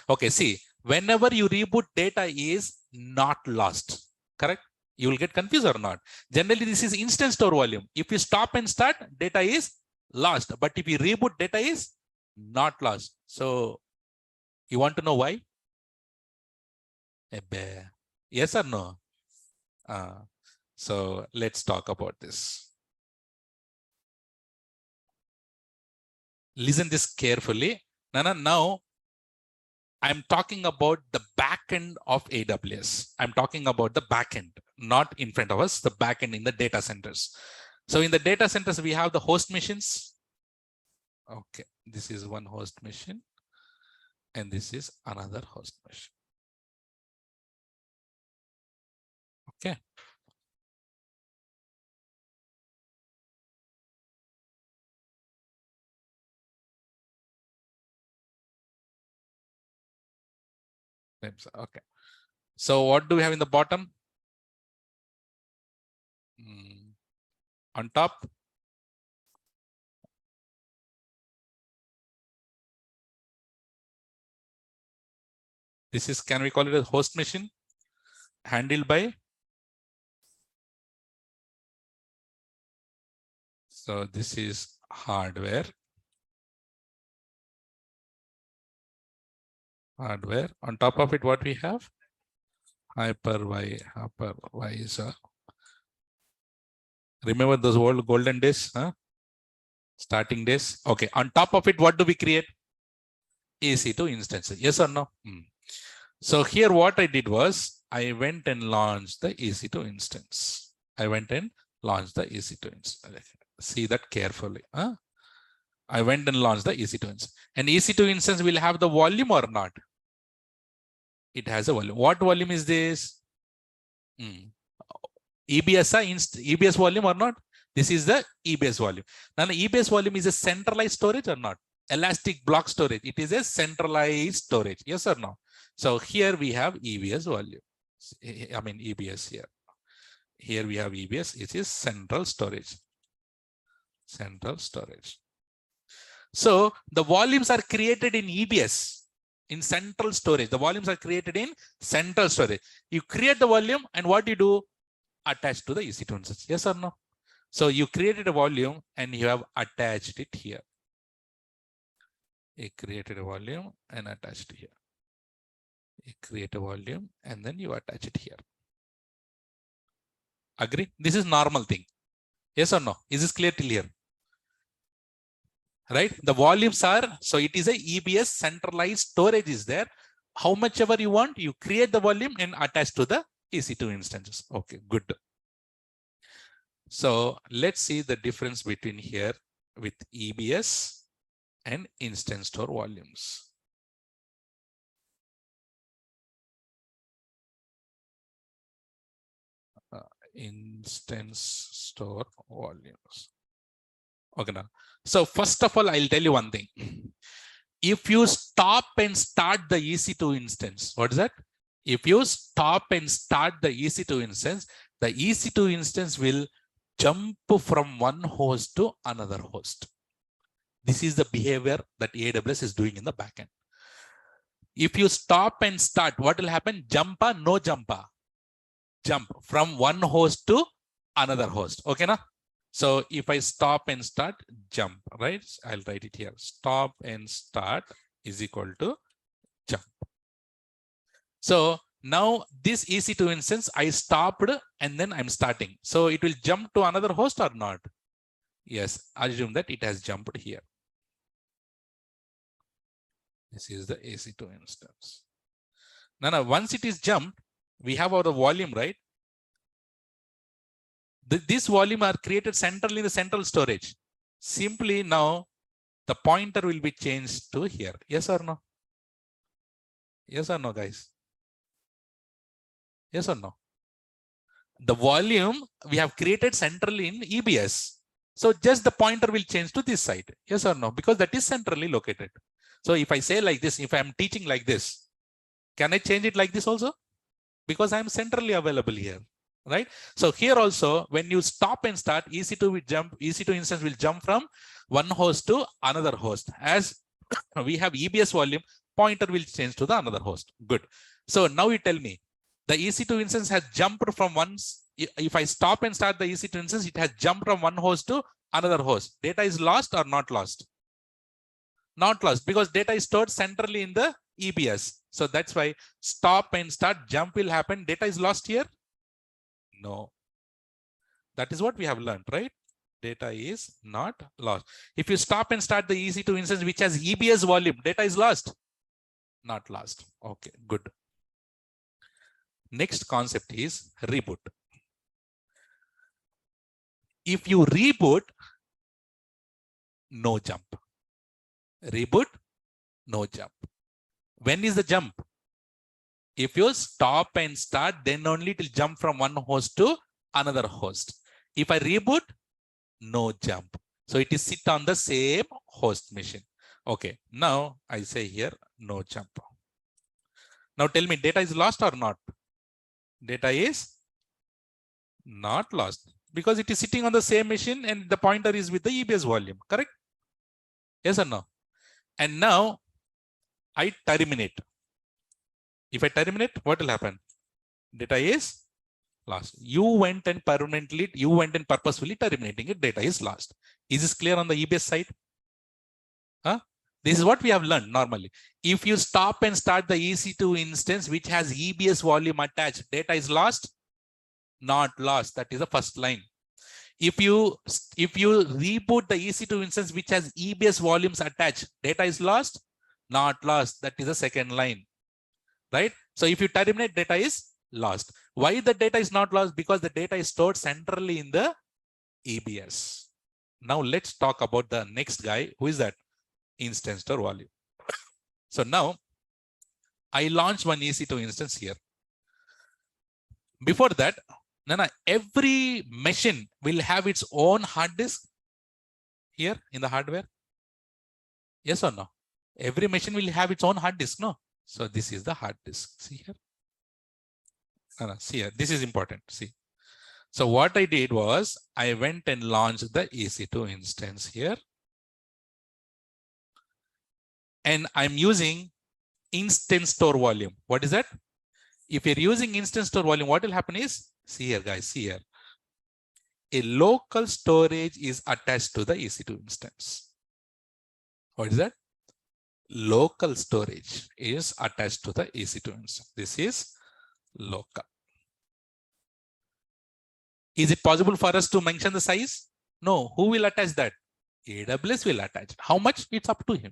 Okay, see, whenever you reboot, data is not lost. Correct? You will get confused or not. Generally, this is instance store volume. If you stop and start, data is lost. But if you reboot, data is not lost. So you want to know why? Yes or no? So let's talk about this. Listen this carefully. Nana, now I'm talking about the backend of AWS. I'm talking about the backend, not in front of us, the backend in the data centers. So in the data centers, we have the host machines. Okay, this is one host machine. And this is another host machine. Okay. Okay. So what do we have in the bottom? On top? This is, can we call it a host machine? Handled by? So this is hardware. Hardware. On top of it, what we have? Hypervisor. Remember those old golden days? Huh? Starting days. Okay. On top of it, what do we create? EC2 instances. Yes or no? So here what I did was I went and launched the EC2 instance. I went and launched the EC2 instance. See that carefully. Huh? I went and launched the EC2 instance. And EC2 instance will have the volume or not? It has a volume. What volume is this? EBS volume or not? This is the EBS volume. Now the EBS volume is a centralized storage or not? Elastic block storage. It is a centralized storage. Yes or no? So here we have EBS volume. I mean EBS here. Here we have EBS. It is central storage. Central storage. So the volumes are created in EBS. In central storage, the volumes are created in central storage. You create the volume and what you do? Attach to the EC2 instance. Yes or no? So you created a volume and you have attached it here. It created a volume and attached here. You create a volume and then you attach it here. Agree? This is normal thing. Yes or no? Is this clear till here? Right? The volumes are, so it is a EBS centralized storage is there. How much ever you want, you create the volume and attach to the EC2 instances. Okay, good. So let's see the difference between here with EBS and instance store volumes. Instance store volumes. Okay, now. So first of all, I'll tell you one thing. If you stop and start the EC2 instance, what is that? If you stop and start the EC2 instance, the EC2 instance will jump from one host to another host. This is the behavior that AWS is doing in the backend. If you stop and start, what will happen? Jumpa, no jumpa. Jump from one host to another host. Okay, na? So if I stop and start, jump, right? I'll write it here. Stop and start is equal to jump. So now this EC2 instance, I stopped and then I'm starting. So it will jump to another host or not? Yes, assume that it has jumped here. This is the EC2 instance. Now, once it is jumped, we have our volume, right? This volume are created centrally in the central storage. Simply now, the pointer will be changed to here. Yes or no? Yes or no, guys? Yes or no? The volume we have created centrally in EBS. So just the pointer will change to this side. Yes or no? Because that is centrally located. So if I say like this, if I'm teaching like this, can I change it like this also? Because I'm centrally available here, right? So here also, when you stop and start, EC2 will jump, EC2 instance will jump from one host to another host. As we have EBS volume, pointer will change to the another host. Good. So now you tell me, the EC2 instance has jumped from one, if I stop and start the EC2 instance, it has jumped from one host to another host. Data is lost or not lost? Not lost, because data is stored centrally in the EBS. So that's why stop and start jump will happen. Data is lost here? No. That is what we have learned, right? Data is not lost. If you stop and start the EC2 instance which has EBS volume, data is lost? Not lost. Okay, good. Next concept is reboot. If you reboot, no jump. Reboot, no jump. When is the jump? If you stop and start, then only it will jump from one host to another host. If I reboot, no jump. So it is sit on the same host machine. Okay, now I say here, no jump. Now tell me, data is lost or not? Data is not lost because it is sitting on the same machine and the pointer is with the EBS volume, correct? Yes or no? And now I terminate. If I terminate, what will happen? Data is lost. You went and purposefully terminating it. Data is lost. Is this clear on the EBS side? Huh? This is what we have learned normally. If you stop and start the EC2 instance which has EBS volume attached, data is lost? Not lost. That is the first line. If you reboot the EC2 instance which has EBS volumes attached, data is lost? Not lost. That is the second line. Right? So if you terminate, data is lost. Why the data is not lost? Because the data is stored centrally in the EBS. Now let's talk about the next guy. Who is that? Instance store volume. So now I launch one EC2 instance here. Before that, every machine will have its own hard disk here in the hardware. Yes or no? Every machine will have its own hard disk, no? So this is the hard disk. See here. See here. This is important. See. So what I did was I went and launched the EC2 instance here. And I'm using instance store volume. What is that? If you're using instance store volume, what will happen is, see here, guys, see here. A local storage is attached to the EC2 instance. What is that? local storage is attached to the EC2 instance. This is local. Is it possible for us to mention the size? No. Who will attach that? AWS will attach. How much? It's up to him.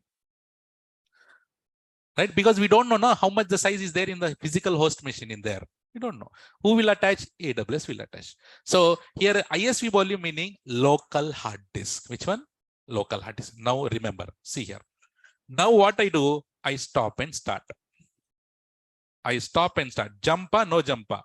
Right? Because we don't know how much the size is there in the physical host machine in there. We don't know. Who will attach? AWS will attach. So here ISV volume meaning local hard disk. Which one? Local hard disk. Now remember, see here. Now what I do, I stop and start. I stop and start. Jumpa, no jumpa.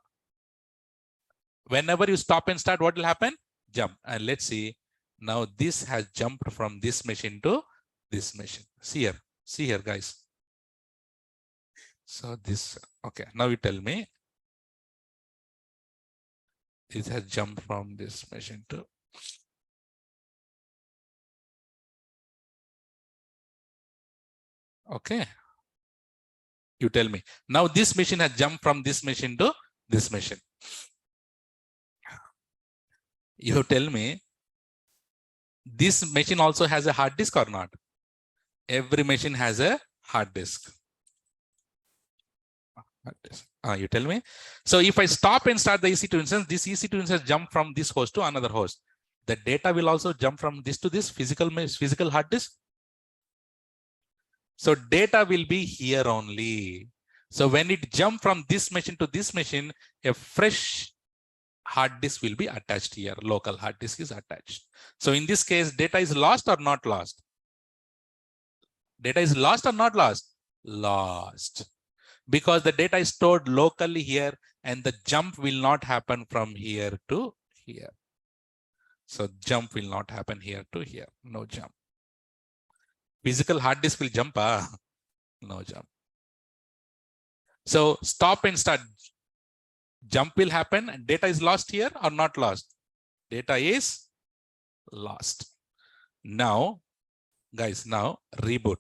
Whenever you stop and start, what will happen? Jump. And let's see. Now this has jumped from this machine to this machine. See here, guys. So this, okay. Now you tell me. It has jumped from this machine to. Okay. You tell me. Now this machine has jumped from this machine to this machine. You tell me, this machine also has a hard disk or not? Every machine has a hard disk. You tell me. So if I stop and start the EC2 instance, this EC2 instance jump from this host to another host. The data will also jump from this to this physical hard disk. So data will be here only. So when it jump from this machine to this machine, a fresh hard disk will be attached here. Local hard disk is attached. So in this case, data is lost or not lost? Data is lost or not lost? Lost. Because the data is stored locally here and the jump will not happen from here to here. So jump will not happen here to here. No jump. Physical hard disk will jump. No jump. So stop and start. Jump will happen and data is lost here or not lost? Data is lost. Now, guys, now reboot.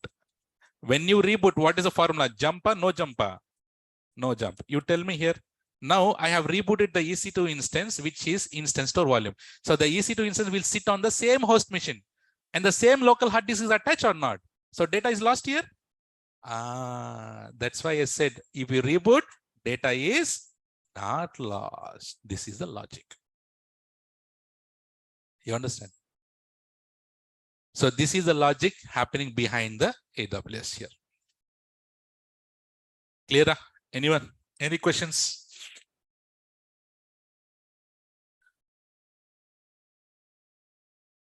When you reboot, what is the formula? Jumpa, no jumpa? No jump. You tell me here. Now I have rebooted the EC2 instance, which is instance store volume. So the EC2 instance will sit on the same host machine and the same local hard disk is attached or not? So data is lost here. That's why I said, if you reboot, data is not lost. This is the logic. You understand? So this is the logic happening behind the AWS here. Clear? Anyone? Any questions?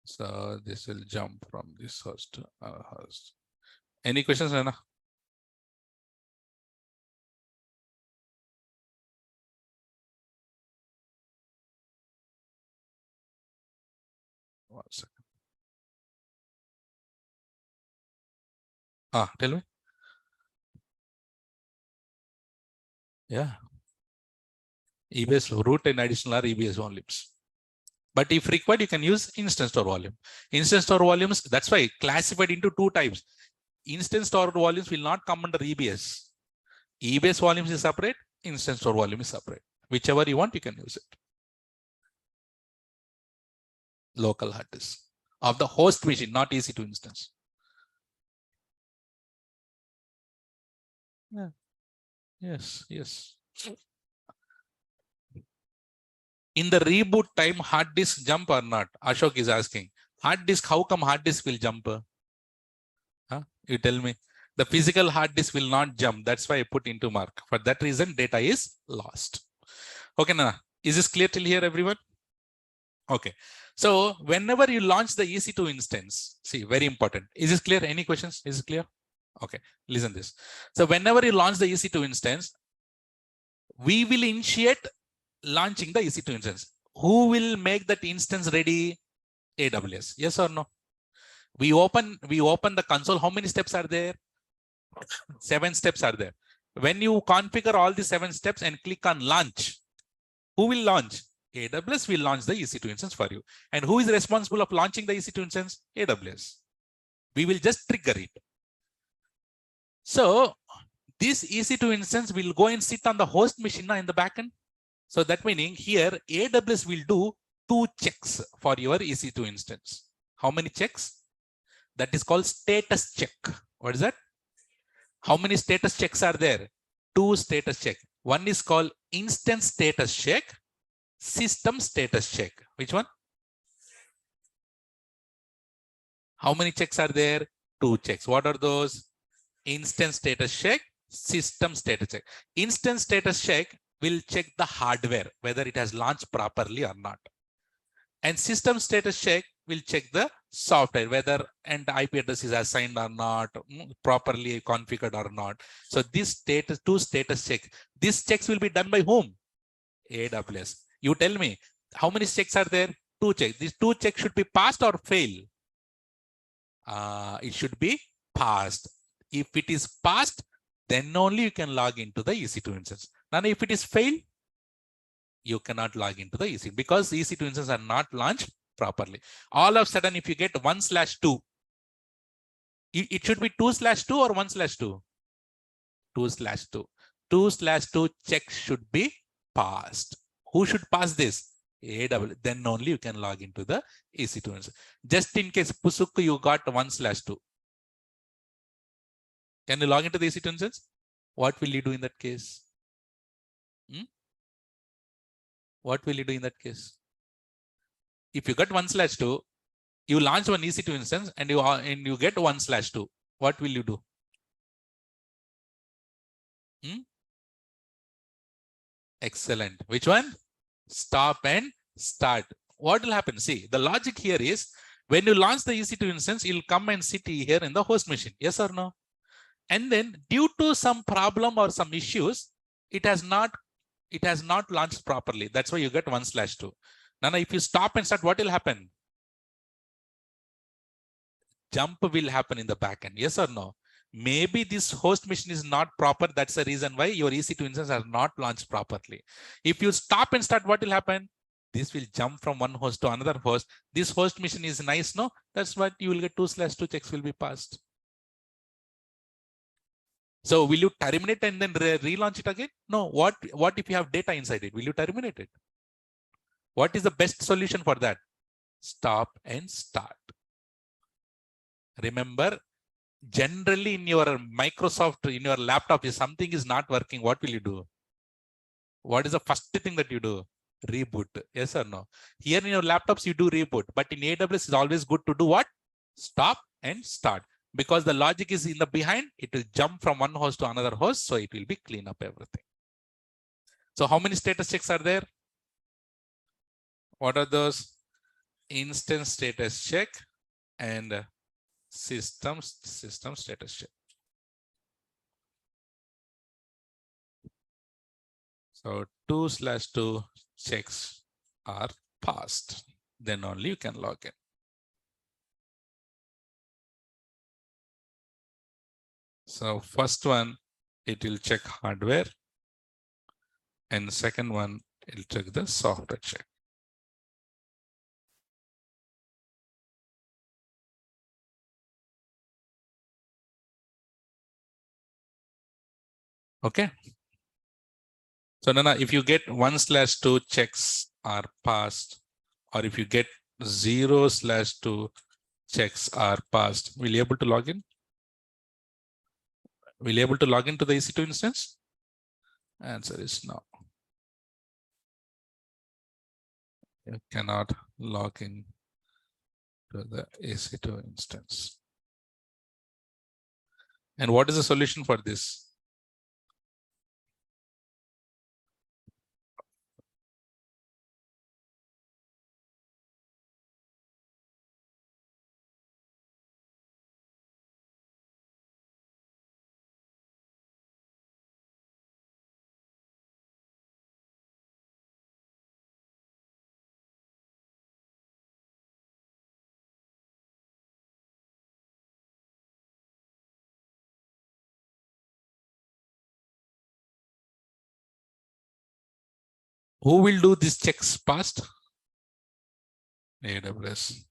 So this will jump from this host to our host. Any questions, Anna? One second. Tell me. Yeah. EBS root and additional are EBS volumes. But if required, you can use instance store volume. Instance store volumes, that's why classified into two types. Instance store volumes will not come under EBS. EBS volumes is separate, instance store volume is separate. Whichever you want, you can use it. Local hard disk of the host machine, not EC2 instance. Yeah. Yes, yes. In the reboot time, hard disk jump or not? Ashok is asking. Hard disk, how come hard disk will jump? You tell me. The physical hard disk will not jump. That's why I put into mark. For that reason, data is lost. Okay, Nana. Is this clear till here, everyone? Okay. So whenever you launch the EC2 instance, see, very important. Is this clear? Any questions? Is it clear? Okay, listen this. So whenever you launch the EC2 instance, we will initiate launching the EC2 instance. Who will make that instance ready? AWS. Yes or no? We open the console. How many steps are there? 7 steps are there. When you configure all the 7 steps and click on launch, who will launch? AWS will launch the EC2 instance for you. And who is responsible of launching the EC2 instance? AWS. We will just trigger it. So this EC2 instance will go and sit on the host machine in the backend. So that meaning here AWS will do 2 checks for your EC2 instance. How many checks? That is called status check. What is that? How many status checks are there? 2 status check. One is called instance status check, system status check. Which one? How many checks are there? 2 checks. What are those? Instance status check, system status check. Instance status check will check the hardware, whether it has launched properly or not. And system status check will check the software, whether and IP address is assigned or not, properly configured or not. So this status, 2 status check, these checks will be done by whom? AWS. You tell me, how many checks are there? 2 checks. These 2 checks should be passed or fail? It should be passed. If it is passed, then only you can log into the EC2 instance. Now, if it is failed, you cannot log into the EC because EC2 instances are not launched properly. All of a sudden, if you get 1/2, it should be 2/2 or 1/2? 2/2. 2/2 checks should be passed. Who should pass this? AWS. Then only you can log into the EC2 instance. Just in case Pusuk you got 1/2. Can you log into the EC2 instance? What will you do in that case? What will you do in that case? If you got 1/2, you launch one EC2 instance and you get 1/2. What will you do? Excellent. Which one? Stop and start. What will happen? See, the logic here is when you launch the EC2 instance, you'll come and sit here in the host machine. Yes or no? And then due to some problem or some issues, it has not launched properly. That's why you get 1/2. Now, if you stop and start, what will happen? Jump will happen in the backend. Yes or no? Maybe this host machine is not proper. That's the reason why your EC2 instance are not launched properly. If you stop and start, what will happen? This will jump from one host to another host. This host machine is nice, no? That's what you will get 2/2 checks will be passed. So will you terminate and then relaunch it again? No. What if you have data inside it? Will you terminate it? What is the best solution for that? Stop and start. Remember, generally in your Microsoft, in your laptop, if something is not working, what will you do? What is the first thing that you do? Reboot. Yes or no? Here in your laptops, you do reboot. But in AWS, it's always good to do what? Stop and start. Because the logic is in the behind, it will jump from one host to another host. So it will be clean up everything. So how many status checks are there? What are those? Instance status check and system status check. So 2/2 checks are passed. Then only you can log in. So first one, it will check hardware. And second one, it will check the software check. Okay. So Nana, if you get 1/2 checks are passed, or if you get 0/2 checks are passed, will you able to log in? Will you able to log into the EC2 instance? Answer is no. You cannot log in to the EC2 instance. And what is the solution for this? Who will do these checks passed? AWS.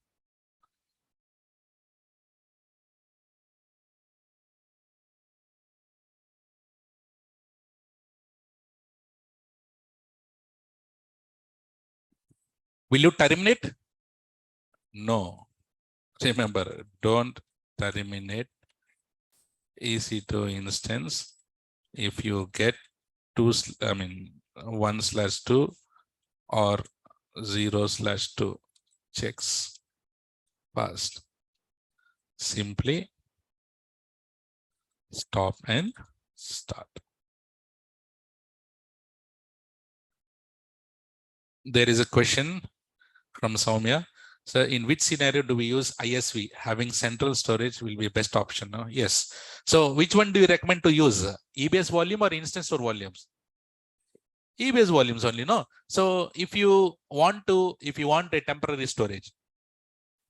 Will you terminate? No. Remember, don't terminate EC2 instance, if you get 1/2 or 0/2 checks passed, simply stop and start. There is a question from Soumya. So in which scenario do we use ISV? Having central storage will be best option. No? Yes. So which one do you recommend to use? EBS volume or instance store volumes? EBS volumes only, no? So if you want a temporary storage,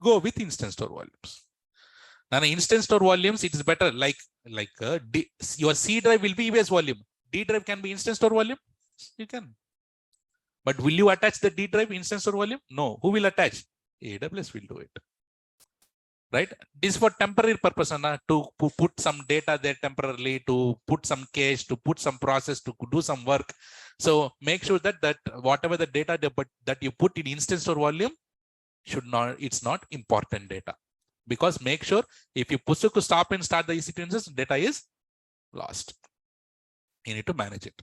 go with instance store volumes. Now instance store volumes, it is better your C drive will be EBS volume. D drive can be instance store volume. You can. But will you attach the D drive instance store volume? No. Who will attach? AWS will do it. Right? This is for temporary purpose, to put some data there temporarily, to put some cache, to put some process, to do some work. So make sure that whatever the data that you put in instance store volume it's not important data. Because make sure if you push to stop and start the EC2 instance, data is lost. You need to manage it.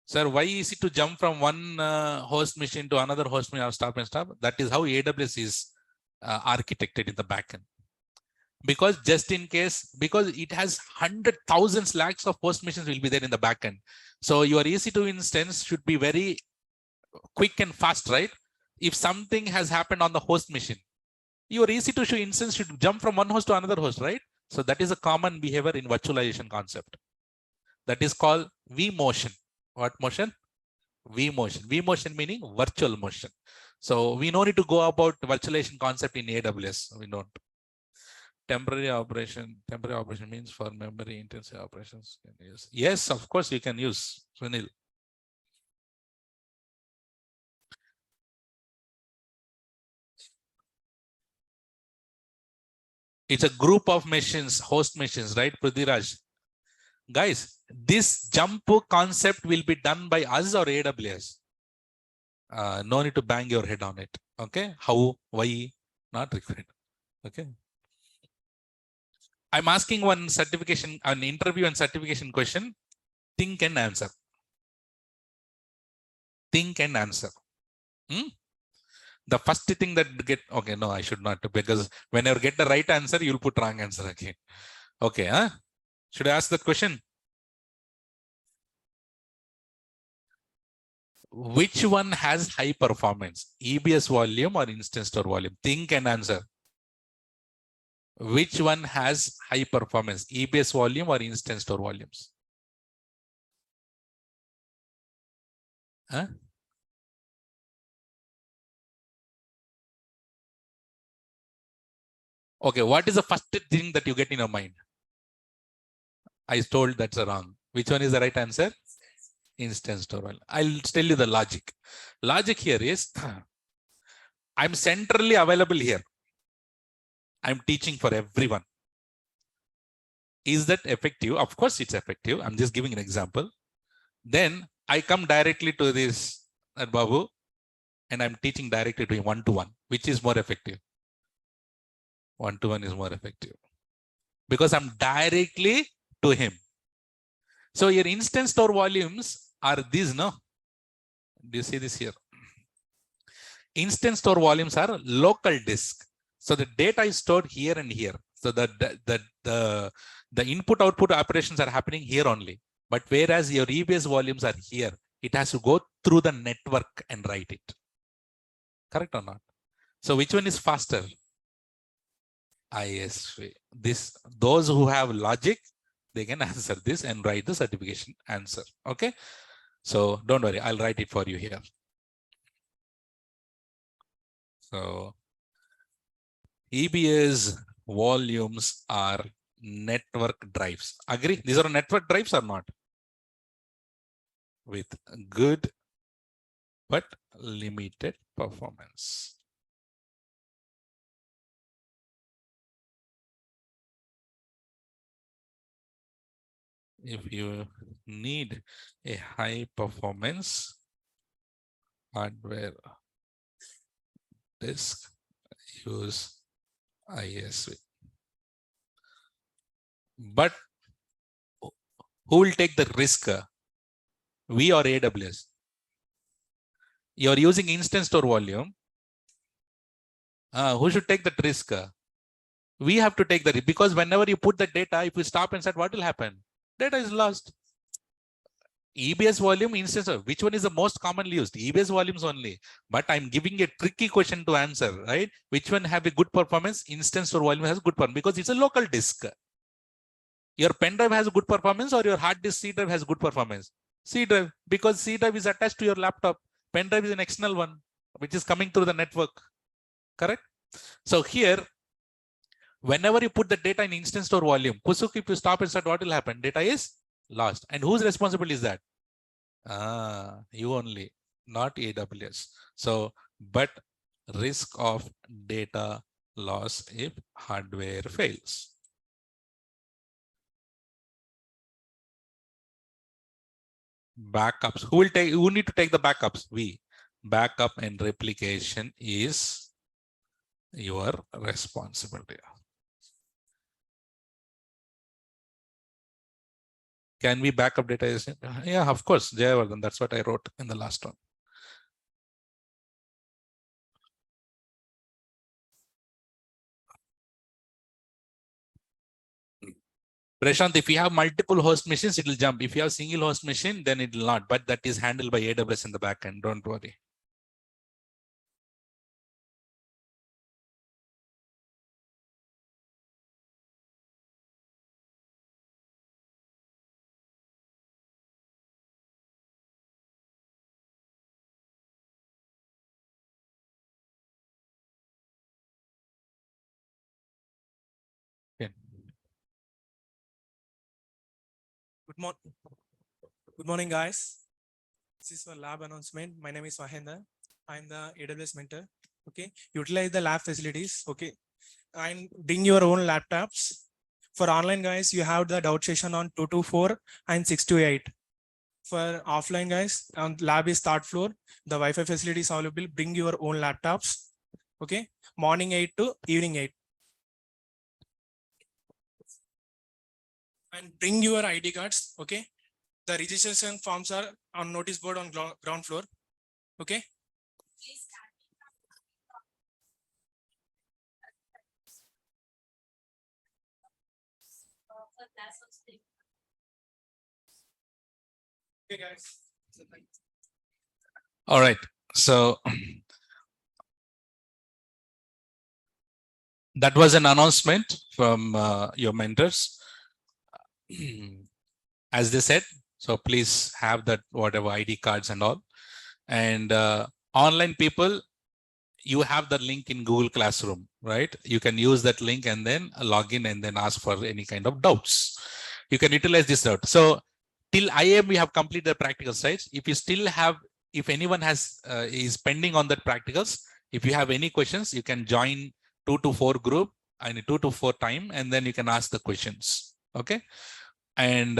Sir, why is it to jump from one host machine to another host machine or stop and stop? That is how AWS is architected in the backend. Because just in case, because it has 100,000 lakhs of host machines will be there in the backend. So your EC2 instance should be very quick and fast, right? If something has happened on the host machine, your EC2 instance should jump from one host to another host, right? So that is a common behavior in virtualization concept. That is called vMotion. What motion? vMotion. vMotion meaning virtual motion. So we no need to go about virtualization concept in AWS. We don't. Temporary operation means for memory intensive operations. Yes, of course you can use, Sunil. It's a group of machines, host machines, right, Prithviraj? Guys, this jump concept will be done by us or AWS. No need to bang your head on it. Okay, how, why, not required. Okay. I'm asking one certification, an interview and certification question. Think and answer. Think and answer. The first thing that okay, no, I should not, because whenever get the right answer, you'll put wrong answer again. Okay, huh? Should I ask that question? Which one has high performance? EBS volume or instance store volume? Think and answer. Which one has high performance? EBS volume or instance store volumes? Huh? Okay, what is the first thing that you get in your mind? I told that's wrong. Which one is the right answer? Instance store volume. I'll tell you the logic. Logic here is, I'm centrally available here. I'm teaching for everyone. Is that effective? Of course it's effective. I'm just giving an example. Then I come directly to this Babu and I'm teaching directly to him one-to-one. Which is more effective? One-to-one is more effective. Because I'm directly to him. So your instance store volumes are these, no? Do you see this here? Instance store volumes are local disk. So the data is stored here and here. So the input-output operations are happening here only. But whereas your EBS volumes are here, it has to go through the network and write it. Correct or not? So which one is faster? ISV. Those who have logic, they can answer this and write the certification answer. Okay. So don't worry, I'll write it for you here. So EBS volumes are network drives. Agree? These are network drives or not? With good but limited performance. If you need a high performance hardware disk, use ISV. But who will take the risk? We or AWS? You're using instance store volume. Who should take that risk? We have to take the risk, because whenever you put the data, if you stop and start, what will happen? Data is lost. EBS volume, instance of which one is the most commonly used? EBS volumes only. But I'm giving a tricky question to answer, right? Which one have a good performance? Instance store volume has good performance because it's a local disk. Your pen drive has good performance, or your hard disk C drive has good performance? C drive, because C drive is attached to your laptop. Pen drive is an external one, which is coming through the network. Correct? So here, whenever you put the data in instance store volume, Kusuk, if you stop and start, what will happen? Data is lost. And whose responsibility is that? You only, not AWS. So, but risk of data loss if hardware fails. Backups. Who need to take the backups? We. Backup and replication is your responsibility. Can we backup data? Yeah, of course, Jayavardhan. That's what I wrote in the last one. Prashant, if you have multiple host machines, it will jump. If you have single host machine, then it will not. But that is handled by AWS in the backend. Don't worry. Okay. Good morning, guys. This is for lab announcement. My name is Mahendra. I'm the AWS mentor. Okay, utilize the lab facilities. Okay, and bring your own laptops. For online guys, you have the doubt session on 224 and 628. For offline guys, on lab is third floor. The Wi-Fi facility is available. Bring your own laptops. Okay, morning 8 to evening 8. And bring your ID cards. Okay, the registration forms are on notice board on ground floor. Okay. Okay, guys. All right. So that was an announcement from your mentors. As they said, so please have that whatever ID cards and all. And online people, you have the link in Google Classroom, right? You can use that link and then log in and then ask for any kind of doubts. You can utilize this doubt. So till IAM, we have completed the practical sites. If you still have, if anyone has is pending on that practicals, if you have any questions, you can join 2 to 4 group and 2 to 4 time, and then you can ask the questions. Okay. And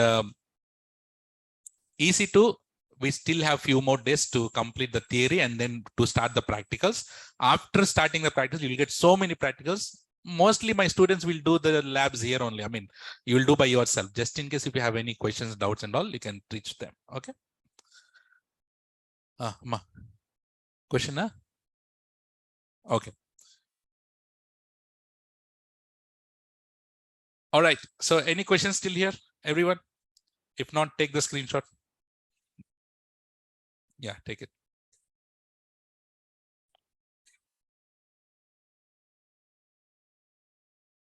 EC2, we still have few more days to complete the theory and then to start the practicals. After starting the practicals, you'll get so many practicals. Mostly my students will do the labs here only. I mean, you will do by yourself. Just in case if you have any questions, doubts and all, you can reach them. Okay. Question? Okay. All right. So any questions still here, everyone? If not, take the screenshot. Yeah, take it.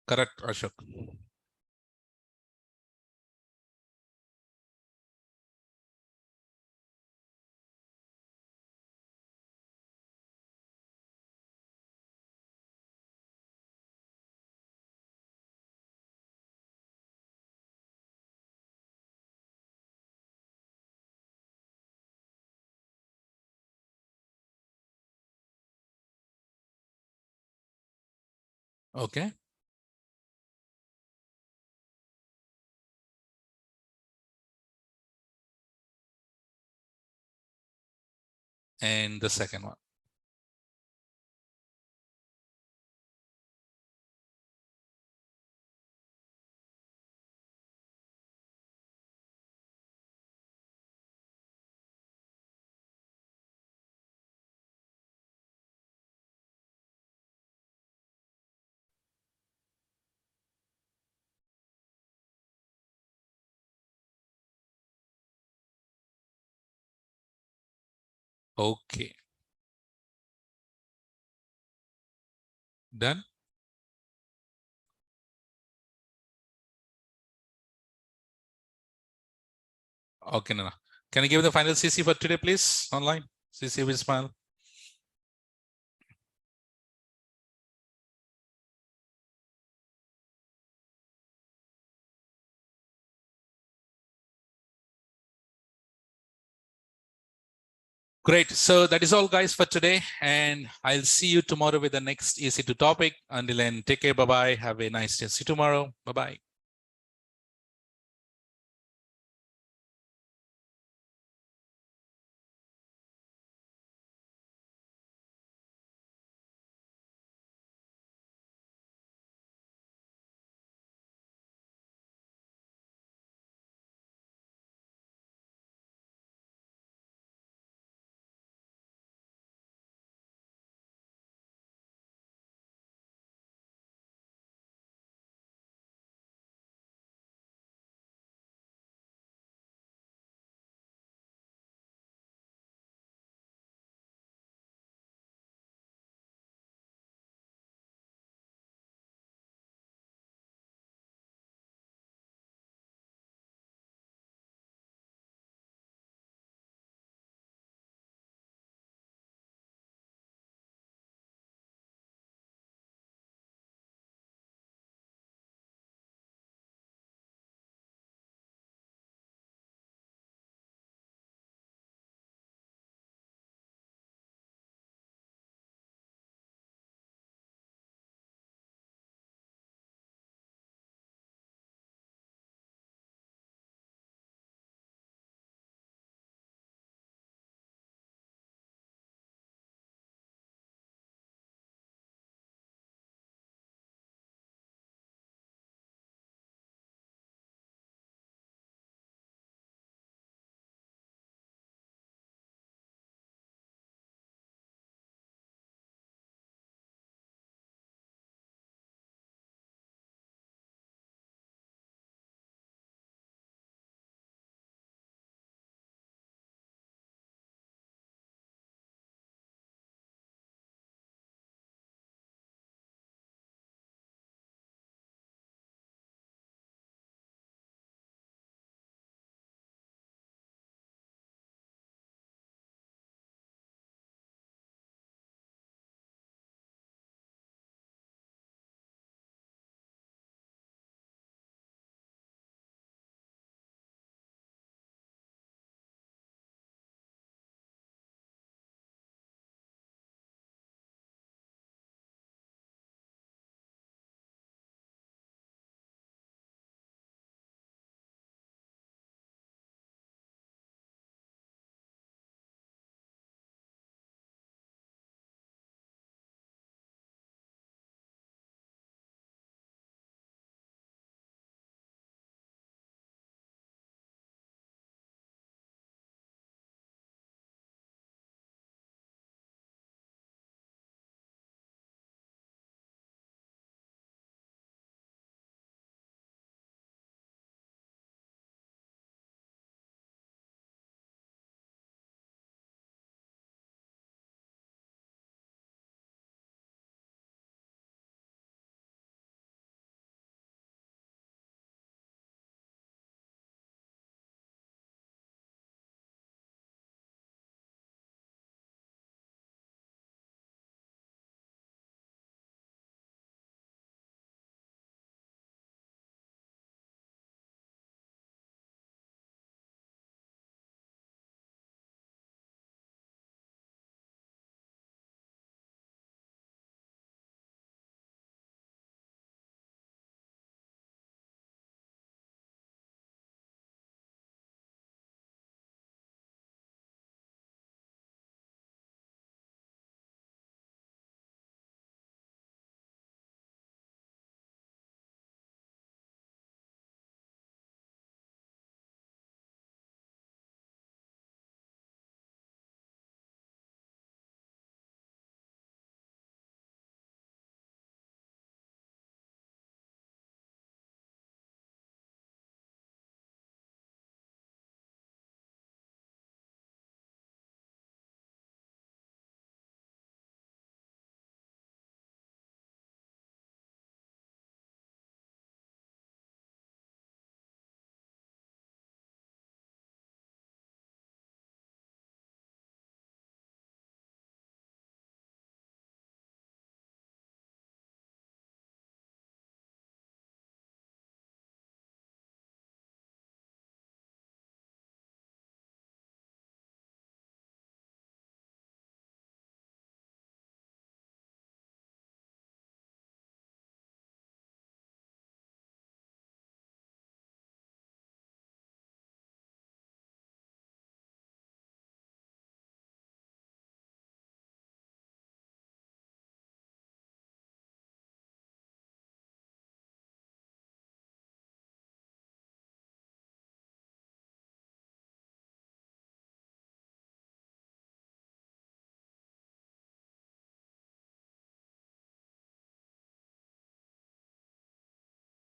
Correct, Ashok. Okay. And the second one. Okay. Done? Okay, Nana. Can you give the final CC for today, please? Online? CC will smile. Great. So that is all, guys, for today. And I'll see you tomorrow with the next EC2 topic. Until then, take care. Bye-bye. Have a nice day. See you tomorrow. Bye-bye.